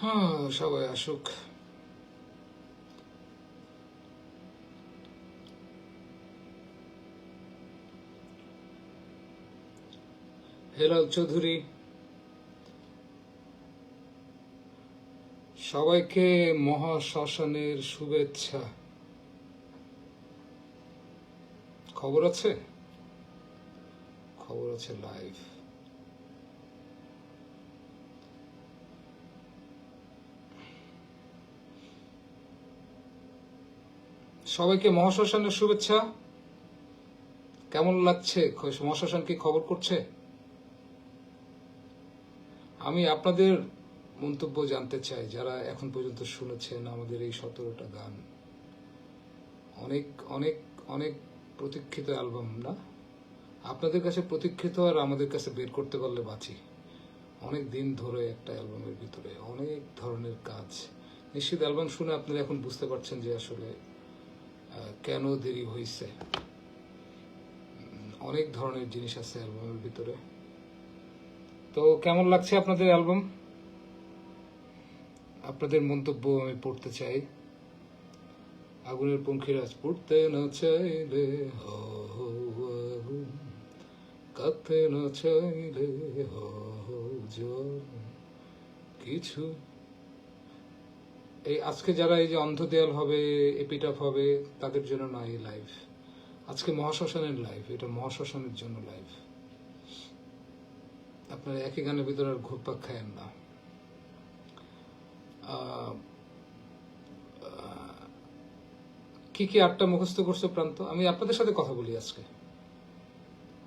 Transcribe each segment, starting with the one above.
হ্যাঁ, সবাই আসুক। হেলাল চৌধুরী, সবাইকে মহাশ্মশানের শুভেচ্ছা। খবর আছে? খবর আছে লাইভ। সবাইকে মহাশ্মশানের শুভেচ্ছা। কেমন লাগছে? মহাশ্মশান কি খবর করছে? আমি আপনাদের মন্তব্য জানতে চাই, যারা এখন পর্যন্ত শুনেছেন আমাদের এই 17টা গান। অনেক অনেক অনেক প্রতীক্ষিত অ্যালবাম না? আপনাদের কাছে প্রতীক্ষিত, আর আমাদের কাছে বের করতে পারলে বাঁচি। অনেক দিন ধরে একটা অ্যালবামের ভিতরে অনেক ধরনের কাজ। নিশ্চিত অ্যালবাম শুনে আপনারা এখন বুঝতে পারছেন যে আসলে কেন দেরি হয়েছে। অনেক ধরনের জিনিস আছে অ্যালবামের ভিতরে। তো কেমন লাগছে আপনাদের অ্যালবাম? আপনাদের মন্তব্য আমি পড়তে চাই। আগুনের পঙ্খিরাজ, পড়তে না চাইলে হো হো আগুন, কাঁদতে না চাইলে হো হো জল, কিছু। এই আজকে যারা এই যে অন্ধদেয়াল হবে, এপিটাফ হবে, তাদের জন্য না এই লাইভ। আজকে মহাশ্মশানের লাইভ, এটা মহাশ্মশানের জন্য লাইভ। আপনারা একই গানের ভিতরে আর ঘুরপাক খায়েন না। কি কি আটটা মুখস্থ করছো প্রান্ত? আমি আপনাদের সাথে কথা বলি আজকে।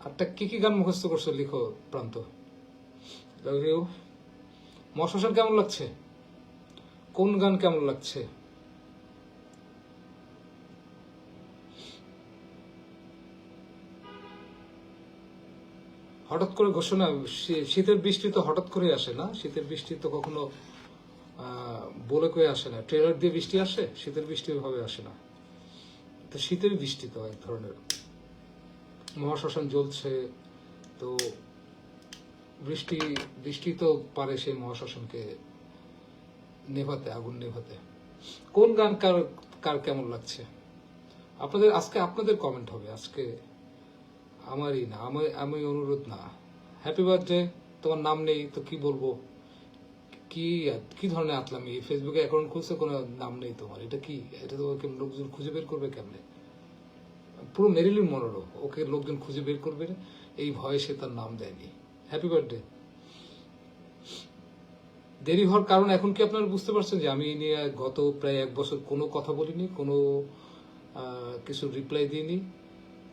আটটা কি কি গান মুখস্থ করছো লিখো প্রান্ত। Love you. মহাশ্মশান কেমন লাগছে? কোন গান কেমন লাগছে? হঠাৎ করে ঘোষণা, শীতের বৃষ্টি তো হঠাৎ করে আসে না। শীতের বৃষ্টি তো কখনো বলে কয়ে আসে না। ট্রেলার দিয়ে বৃষ্টি আসে, শীতের বৃষ্টি ওইভাবে আসে না। তো শীতের বৃষ্টি তো এক ধরনের। মহাশ্মশান জ্বলছে, তো বৃষ্টি বৃষ্টি তো পারে সেই মহাশ্মশানকে নেভাতে, আগুন নেভাতে। কোন গান কার কার কেমন লাগছে? আপনাদের আজকে আপনাদের কমেন্ট হবে। আজকে আমারই না, আমি অনুরোধ না। হ্যাপি বার্থডে, তোমার নাম নেই তো কি বলবো? কি কি ধরনের আতলামি? ফেসবুকে অ্যাকাউন্ট খুলছে, কোনো নাম নেই তোমার, এটা কি? এটা তো লোকজন খুঁজে বের করবে কেমনে? পুরো মেরিলিন মনোরো, ওকে লোকজন খুঁজে বের করবে এই ভয়ে সে তার নাম দেয়নি। Happy birthday. দেরি হওয়ার কারণ এখন কি আপনারা বুঝতে পারছেন যে আমি নিয়ে গত প্রায় 1 বছর কোনো কথা বলিনি, কোনো কিছু রিপ্লাই দিইনি।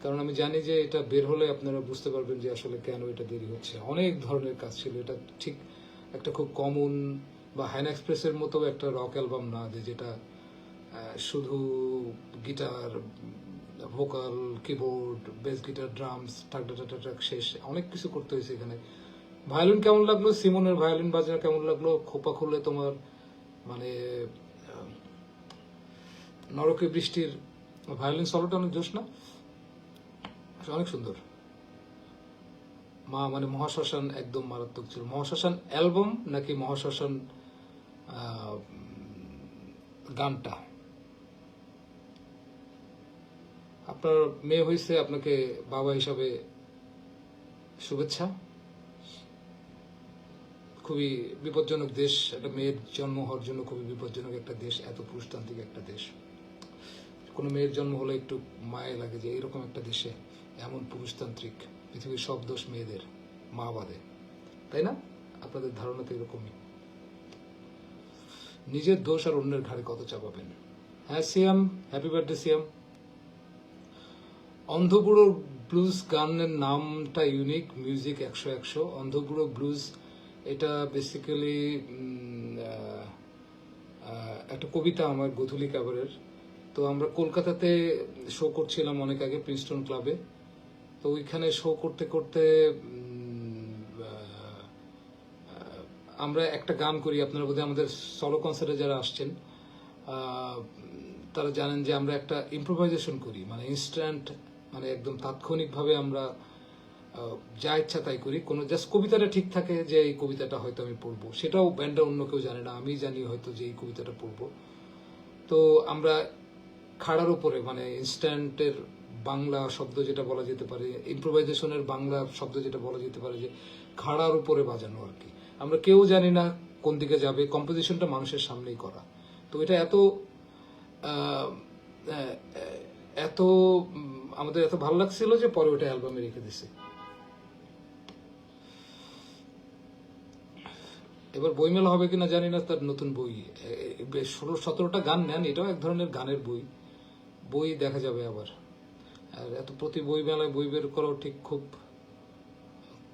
কারণ আমি জানি যে এটা বের হলে আপনারা বুঝতে পারবেন যে আসলে কেন এটা দেরি হচ্ছে। অনেক ধরনের কাজ ছিল। এটা ঠিক একটা খুব কমন বা হ্যান এক্সপ্রেসের মতো একটা রক অ্যালবাম না, যে যেটা শুধু guitar, vocal, keyboard, bass guitar, drums, টাক টাক শেষ। অনেক কিছু করতে হয়েছে এখানে। ভায়োলিন কেমন লাগলো? সিমনের ভায়োলিন বাজানো কেমন লাগলো? খোপা খুললে তোমার মানে নরকে বৃষ্টির ভায়োলিন সলোটা অনেক জোশ না? অনেক সুন্দর। মানে মহাশ্মশান একদম মারাত্মক ছিল। মহাশ্মশান অ্যালবাম নাকি মহাশ্মশান গানটা? আপনার মেয়ে হয়েছে, আপনাকে বাবা হিসাবে শুভেচ্ছা। খুবই বিপজ্জনক দেশ, একটা মেয়ের জন্ম হওয়ার জন্য খুবই বিপজ্জনক একটা দেশ, এত পুরুষতান্ত্রিক একটা দেশ। কোনো মেয়ের জন্ম হলে একটু মায়া লাগে যে এরকম একটা দেশে এমন পুরুষতান্ত্রিক। পৃথিবীর সব দোষ মেয়েদের, মা বাদে, তাই না? আপনাদের ধারণা তো এরকমই। নিজের দোষ আর অন্যের ঘাড়ে কত চাপাবেন? হ্যাঁ সিয়াম, হ্যাপি বার্থডে সিয়াম। অন্ধবুড়ো ব্লুজ গানের নামটা ইউনিক, মিউজিক 100-100। অন্ধবুড়ো ব্লুজ এটা বেসিক্যালি একটা কবিতা আমার, গধুলি কাবারের। তো আমরা কলকাতাতে শো করছিলাম অনেক আগে প্রিন্সটন ক্লাবে। তো ওইখানে শো করতে করতে আমরা একটা গান করি। আপনারা বোধহয় আমাদের সলো কনসার্টে যারা আসছেন তারা জানেন যে আমরা একটা ইম্প্রোভাইজেশন করি, মানে ইনস্ট্যান্ট, মানে একদম তাৎক্ষণিকভাবে আমরা যা ইচ্ছা তাই করি, কোনো জাস্ট কবিতাটা ঠিক থাকে যে এই কবিতাটা হয়তো আমি পড়বো, সেটাও ব্যান্ডটা অন্য কেউ জানে না, আমি জানি হয়তো যে এই কবিতাটা পড়বো। তো আমরা খাড়ার উপরে মানে ইনস্ট্যান্টের বাংলা শব্দ যেটা বলা যেতে পারে, ইম্প্রোভাইজেশনের বাংলা শব্দ যেটা বলা যেতে পারে, যে খাড়ার উপরে বাজানো আর কি। আমরা কেউ জানি না কোন দিকে যাবে, কম্পোজিশনটা মানুষের সামনেই করা। তো এটা এত আহ, আহ, এত আমাদের এত ভালো লাগছিল যে পরে ওটা অ্যালবামে রেখে দিছি। এবার বইমেলা হবে কিনা জানি না, তার নতুন বই 16-17টা গান নেন, এটাও এক ধরনের গানের বই। বই দেখা যাবে আবার। আর এত প্রতি বই মেলায় বই বের করাও ঠিক খুব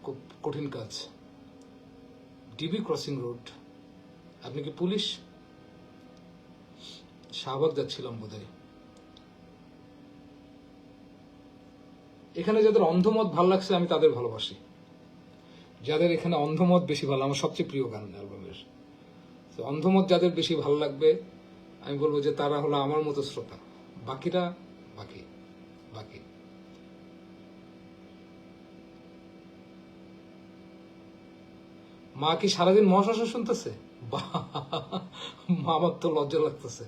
খুব কঠিন কাজ। ডিবি ক্রসিং রোড, আপনি কি পুলিশ? শাহবাগ যাচ্ছিলাম বোধহয়। এখানে যাদের অন্ধমত ভাল লাগছে আমি তাদের ভালোবাসি, যাদের এখানে অন্ধমত বেশি ভালো, আমার সবচেয়ে প্রিয় গান অ্যালবামের। তো অন্ধমত যাদের বেশি ভালো লাগবে আমি বলবো যে তারা হলো আমার মতো শ্রোতা, বাকিরা বাকি বাকি। মা কি সারাদিন মহাশাসন শুনতেছে? আমার তো লজ্জা লাগতেছে।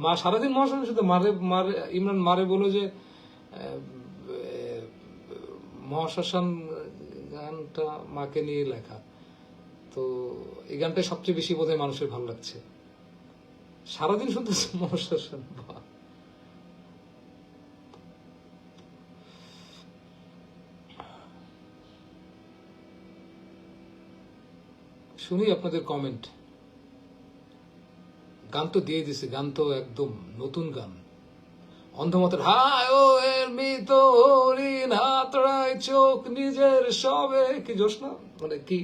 মা সারাদিন মহাশাসন শুনতে, মারে ইমরান মারে বলো যে মহাশ্মশান গানটা মাকে নিয়ে লেখা, তো এই গানটা সবচেয়ে বেশি বোধহয় মানুষের ভালো লাগছে। সারাদিন শুনতেছে মহাশ্মশান। শুনি আপনাদের কমেন্ট। গান তো দিয়ে দিছে, গান তো একদম নতুন গান। অন্ধমতের হায় ও এর মৃত হরিণ হাতড়ায় চোখ নিজের সবে, কি জোশ না, মানে কি,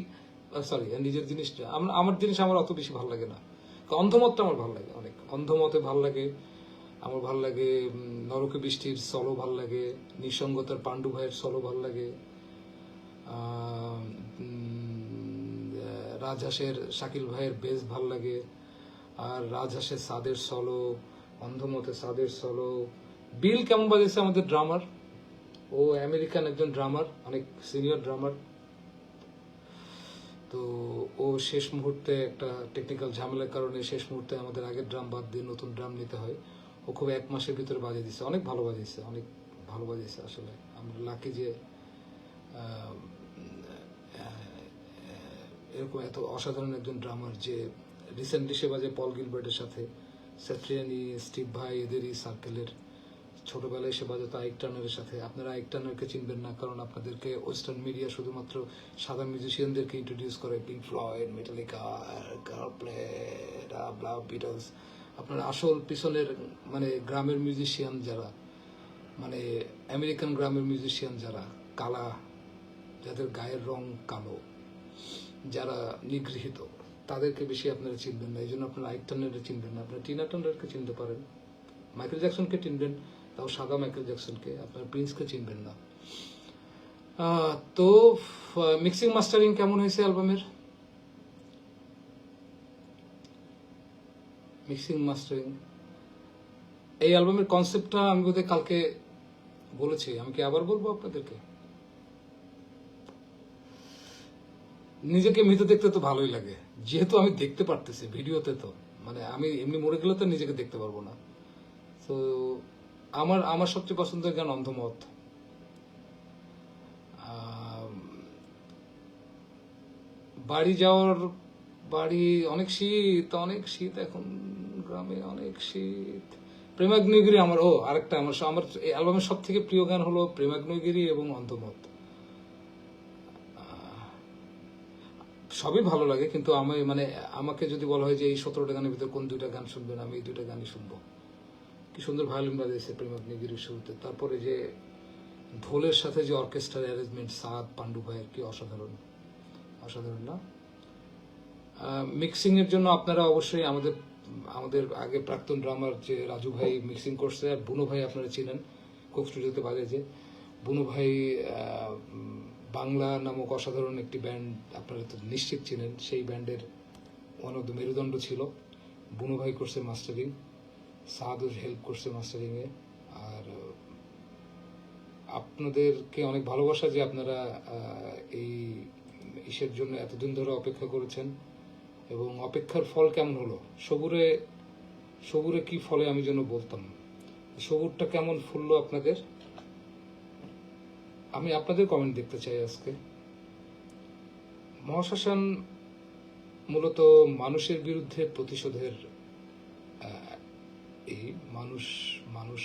সরি নিজের জিনিসটা আমার জিনিস আমার অত বেশি ভালো লাগে না। অন্ধমতটা আমার ভালো লাগে অনেক, অন্ধমতে ভালো লাগে আমার, ভালো লাগে নরকে বৃষ্টির সলো ভালো লাগে, নিঃসঙ্গতার পাণ্ডু ভাইয়ের সলো ভালো লাগে, রাজহাঁসের শাকিল ভাইয়ের বেশ ভাল লাগে, আর রাজহাঁসের সাদের সলো, অন্ধমতে সাদের সলো। বিল কেমন বাজেছে আমাদের ড্রামার, ও আমেরিকান একজন ড্রামার, অনেক সিনিয়র ড্রামার। তো ও শেষ মুহূর্তে একটা টেকনিক্যাল ঝামেলার কারণে শেষ মুহূর্তে আমাদের আগের ড্রাম বাদ দিয়ে নতুন ড্রাম নিতে হয়। ও খুব 1 মাসের ভিতরে বাজিয়ে দিচ্ছে, অনেক ভালো বাজিয়েছে, অনেক ভালো বাজিয়েছে। আসলে আমরা লাকি যে এরকম এত অসাধারণ একজন ড্রামার, যে রিসেন্টলি সে বাজে পল গিলবার্টের সাথে, স্যাট্রিয়ানি, স্টিভ ভাই, এদেরই সার্কেলের। ছোটবেলায় সে বাজাতো আইক টার্নারের সাথে। আপনারা আইক টার্নারকে চিনবেন না, কারণ আপনাদেরকে ওয়েস্টার্ন মিডিয়া শুধুমাত্র সাদা মিউজিশিয়ানদেরকে ইন্ট্রোডিউস করে, পিঙ্ক ফ্লয়েড, মেটালিকা, গার্লপ্লেট, বিটলস। আপনার আসল পিছনের মানে গ্রামের মিউজিশিয়ান যারা, মানে আমেরিকান গ্রামের মিউজিশিয়ান যারা কালা, যাদের গায়ের রং কালো, যারা নিগৃহীত, তাদেরকে বেশি আপনারা চিনবেন না। এই জন্য আপনারা আইক টার্নারকে চিনবেন না। আপনারা টিনা টার্নারকে চিনতে পারেন, মাইকেল জ্যাকসনকে চিনবেন, তাও সাদা মাইকেল জ্যাকসনকে। আপনার প্রিন্সকে চিনবেন না। তো মিক্সিং মাস্টারিং কেমন হয়েছে অ্যালবামের? মিক্সিং মাস্টারিং এই অ্যালবামের কনসেপ্টটা আমি বোধহয় কালকে বলেছি, আমি কি আবার বলবো আপনাদেরকে? নিজেকে মৃত দেখতে তো ভালোই লাগে, যেহেতু আমি দেখতে পারতেছি ভিডিওতে। তো মানে আমি এমনি মরে গেলে তো নিজেকে দেখতে পারবো না। তো আমার সবচেয়ে পছন্দের গান অন্ধমত। বাড়ি যাওয়ার, বাড়ি অনেক শীত, অনেক শীত এখন গ্রামে, অনেক শীত। প্রেমাগ্নেয়গিরি আমার, আরেকটা আমার এই অ্যালবামের সব থেকে প্রিয় গান হলো প্রেমাগ্নেয়গিরি এবং অন্ধমত। সবই ভালো লাগে, কিন্তু আমি মানে আমাকে যদি বলা হয় যে এই 17টা গানের ভিতরে কোন 2টা গান শুনবেন, আমি এই 2টা গানই শুনবো। কি সুন্দর ভায়োলিন বাজিয়েছে প্রেমাগ্নেয়গিরির শুরুতে, তারপরে যে ঢোলের সাথে যে অর্কেস্ট্রার অ্যারেঞ্জমেন্ট, সাদ পাণ্ডু ভাইয়ের, কি অসাধারণ, অসাধারণ না? মিক্সিং এর জন্য আপনারা অবশ্যই আমাদের আগে প্রাক্তন ড্রামার যে রাজু ভাই মিক্সিং করছে, আর বুনো ভাই আপনারা চিনেন, কোক স্টুডিওতে বাজে যে বুনো ভাই, বাংলা নামক অসাধারণ একটি ব্যান্ড আপনারা তো নিশ্চিত চিনেন, সেই ব্যান্ডের ওয়ান অফ দ্য মেরুদণ্ড ছিল। বুনো ভাই করছে মাস্টারিং, সাদুর হেল্প করছে মাস্টারিংয়ে। আর আপনাদেরকে অনেক ভালোবাসা যে আপনারা এই ইসের জন্য এতদিন ধরে অপেক্ষা করেছেন, এবং অপেক্ষার ফল কেমন হলো। সবুরে সবুরে কি ফলে আমি যেন বলতাম, সবুরটা কেমন ফুললো আপনাদের, আমি আপনাদের কমেন্ট দেখতে চাই আজকে। মহাশ্মশান মূলত মানুষের বিরুদ্ধে প্রতিশোধের এই মানুষ মানুষ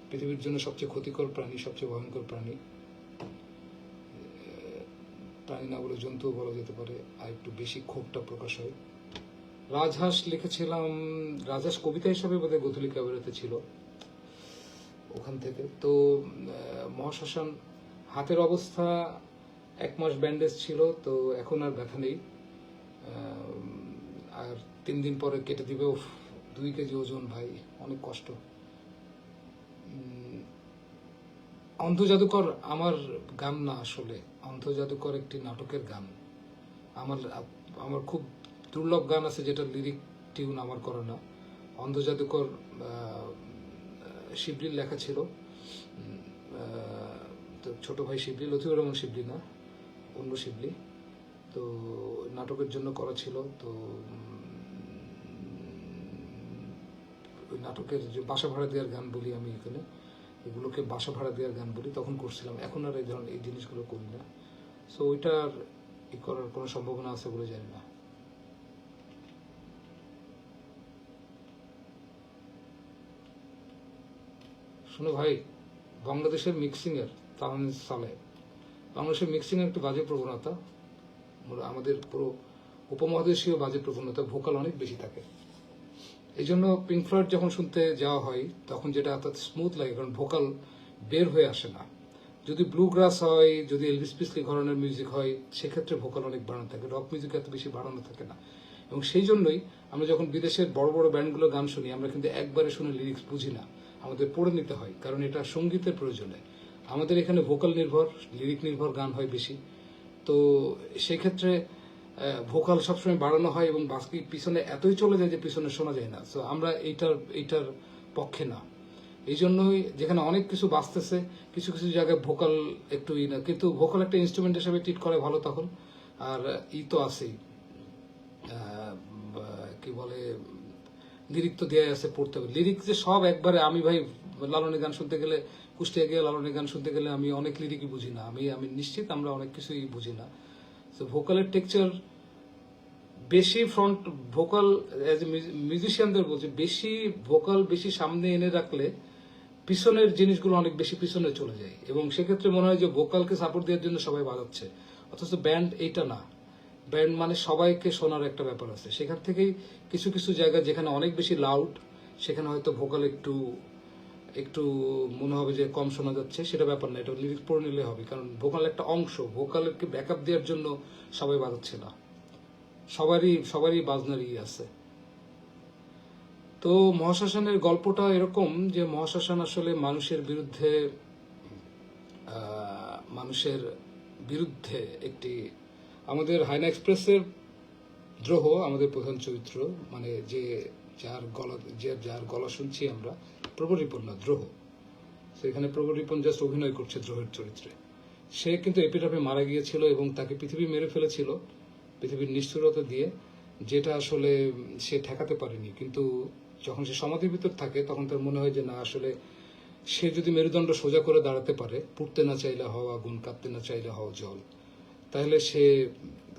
পৃথিবীর জন্য সবচেয়ে ক্ষতিকর প্রাণী, সবচেয়ে ভয়ঙ্কর প্রাণী, প্রাণী না বলে জন্তুও বলা যেতে পারে, আর একটু বেশি ক্ষোভটা প্রকাশ হয়। রাজহাঁস লিখেছিলাম, রাজহাঁস কবিতা হিসাবে বোধহয় গোধূলি ক্যাবারেতে ছিল, ওখান থেকে। তো মহাশ্মশান, হাতের অবস্থা 1 মাস ব্যান্ডেজ ছিল, তো এখন আর ব্যথা নেই, আর 3 দিন পরে কেটে দিবে। 2 কেজি ওজন, ভাই অনেক কষ্ট। অন্ধ জাদুকর আমার গান না, আসলে অন্ধ জাদুকর একটি নাটকের গান। আমার আমার খুব দুর্লভ গান আছে যেটা লিরিক টিউন আমার করা না। অন্ধ জাদুকর শিবলির লেখা ছিল, তো ছোট ভাই শিবলি, লতিফুর রহমান শিবলি না, অন্য শিবলি। তো নাটকের জন্য করা ছিল। তো ওই নাটকের যে বাসা ভাড়া দেওয়ার গান বলি আমি এখানে, এগুলোকে বাসা ভাড়া দেওয়ার গান বলি, তখন করছিলাম। এখন আর এই ধরনের এই জিনিসগুলো করি না। সো ওইটা আর করার কোনো সম্ভাবনা আছে বলে জানি না। শুনো ভাই, বাংলাদেশের মিক্সিং এর তাহমিদ সালেহ, বাংলাদেশের মিক্সিং এর একটু বাজে প্রবণতা, আমাদের পুরো উপমহাদেশীয় বাজে প্রবণতা, ভোকাল অনেক বেশি থাকে। এই জন্য পিঙ্ক ফ্লয়েড যখন শুনতে যাওয়া হয় তখন যেটা অর্থাৎ স্মুথ লাগে, কারণ ভোকাল বের হয়ে আসে না। যদি ব্লু গ্রাস হয়, যদি এলভিস প্রিসলি ঘরানার মিউজিক হয়, সেক্ষেত্রে ভোকাল অনেক বাড়ানো থাকে, রক মিউজিক এত বেশি বাড়ানো থাকে না। এবং সেই জন্যই আমরা যখন বিদেশের বড় বড় ব্যান্ডগুলো গান শুনি, আমরা কিন্তু একবারে শুনে লিরিক্স বুঝি না, আমাদের পড়ে নিতে হয়, কারণ এটা সঙ্গীতের প্রয়োজনে। আমাদের এখানে ভোকাল নির্ভর, লিরিক নির্ভর গান হয় বেশি। তো সেক্ষেত্রে ভোকাল সবসময় বাড়ানো হয় এবং বাকি পিছনে এতই চলে যায় যে পিছনে শোনা যায় না। সো আমরা এইটার পক্ষে না। এই জন্যই যেখানে অনেক কিছু বাজতেছে, কিছু কিছু জায়গায় ভোকাল একটু না, কিন্তু ভোকাল একটা ইনস্ট্রুমেন্ট হিসেবে ট্রিট করে ভালো তখন। আর তো আছেই, কি বলে, লিরিক তো দেওয়া আছে, পড়তে হবে। লিরিক যে সব একবারে, আমি ভাই লালনের গান শুনতে গেলে, কুষ্টিয়া গিয়ে লালনের গান শুনতে গেলে আমি অনেক লিরিকই বুঝি না। আমি নিশ্চিত আমরা অনেক কিছুই বুঝি না। তো ভোকালের টেক্সচার বেশি, ফ্রন্ট ভোকাল এজ এ মিউজিশিয়ানদের বলছে, বেশি ভোকাল বেশি সামনে এনে রাখলে পিছনের জিনিসগুলো অনেক বেশি পিছনে চলে যায়, এবং সেক্ষেত্রে মনে হয় যে ভোকালকে সাপোর্ট দেওয়ার জন্য সবাই বাজাচ্ছে, অথচ ব্যান্ড এইটা না। ব্যান্ড মানে সবাইকে শোনার একটা ব্যাপার আছে। সেখান থেকেই কিছু কিছু জায়গা যেখানে অনেক বেশি লাউড, সেখানে হয়তো ভোকাল একটু একটু মনে হবে যে কম শোনা যাচ্ছে, সেটা ব্যাপার না, এটা লিরিক্স পড়ে নিলে হবে, কারণ ভোকাল একটা অংশ, ভোকালকে ব্যাকআপ দেওয়ার জন্য সবাই বাজাচ্ছে না, সবারই বাজনার আছে। তো মহাশ্মশানের গল্পটা এরকম যে মহাশ্মশান আসলে মানুষের বিরুদ্ধে একটি, আমাদের হায়না এক্সপ্রেসের দ্রোহ আমাদের প্রধান চরিত্র, মানে যার গলা শুনছি আমরা, প্রবল রিপন না, দ্রোহ। সেখানে প্রবল রিপন জাস্ট অভিনয় করছে দ্রোহের চরিত্রে। সে কিন্তু এপিটাপে মারা গিয়েছিল এবং তাকে পৃথিবী মেরে ফেলেছিল পৃথিবীর নিষ্ঠুরতা দিয়ে, যেটা আসলে সে ঠেকাতে পারেনি। কিন্তু যখন সে সমাধির ভিতর থাকে তখন তার মনে হয় যে না, আসলে সে যদি মেরুদণ্ড সোজা করে দাঁড়াতে পারে, পুড়তে না চাইলে হওয়া আগুন, কাঁদতে না চাইলে হওয়া জল, তাহলে সে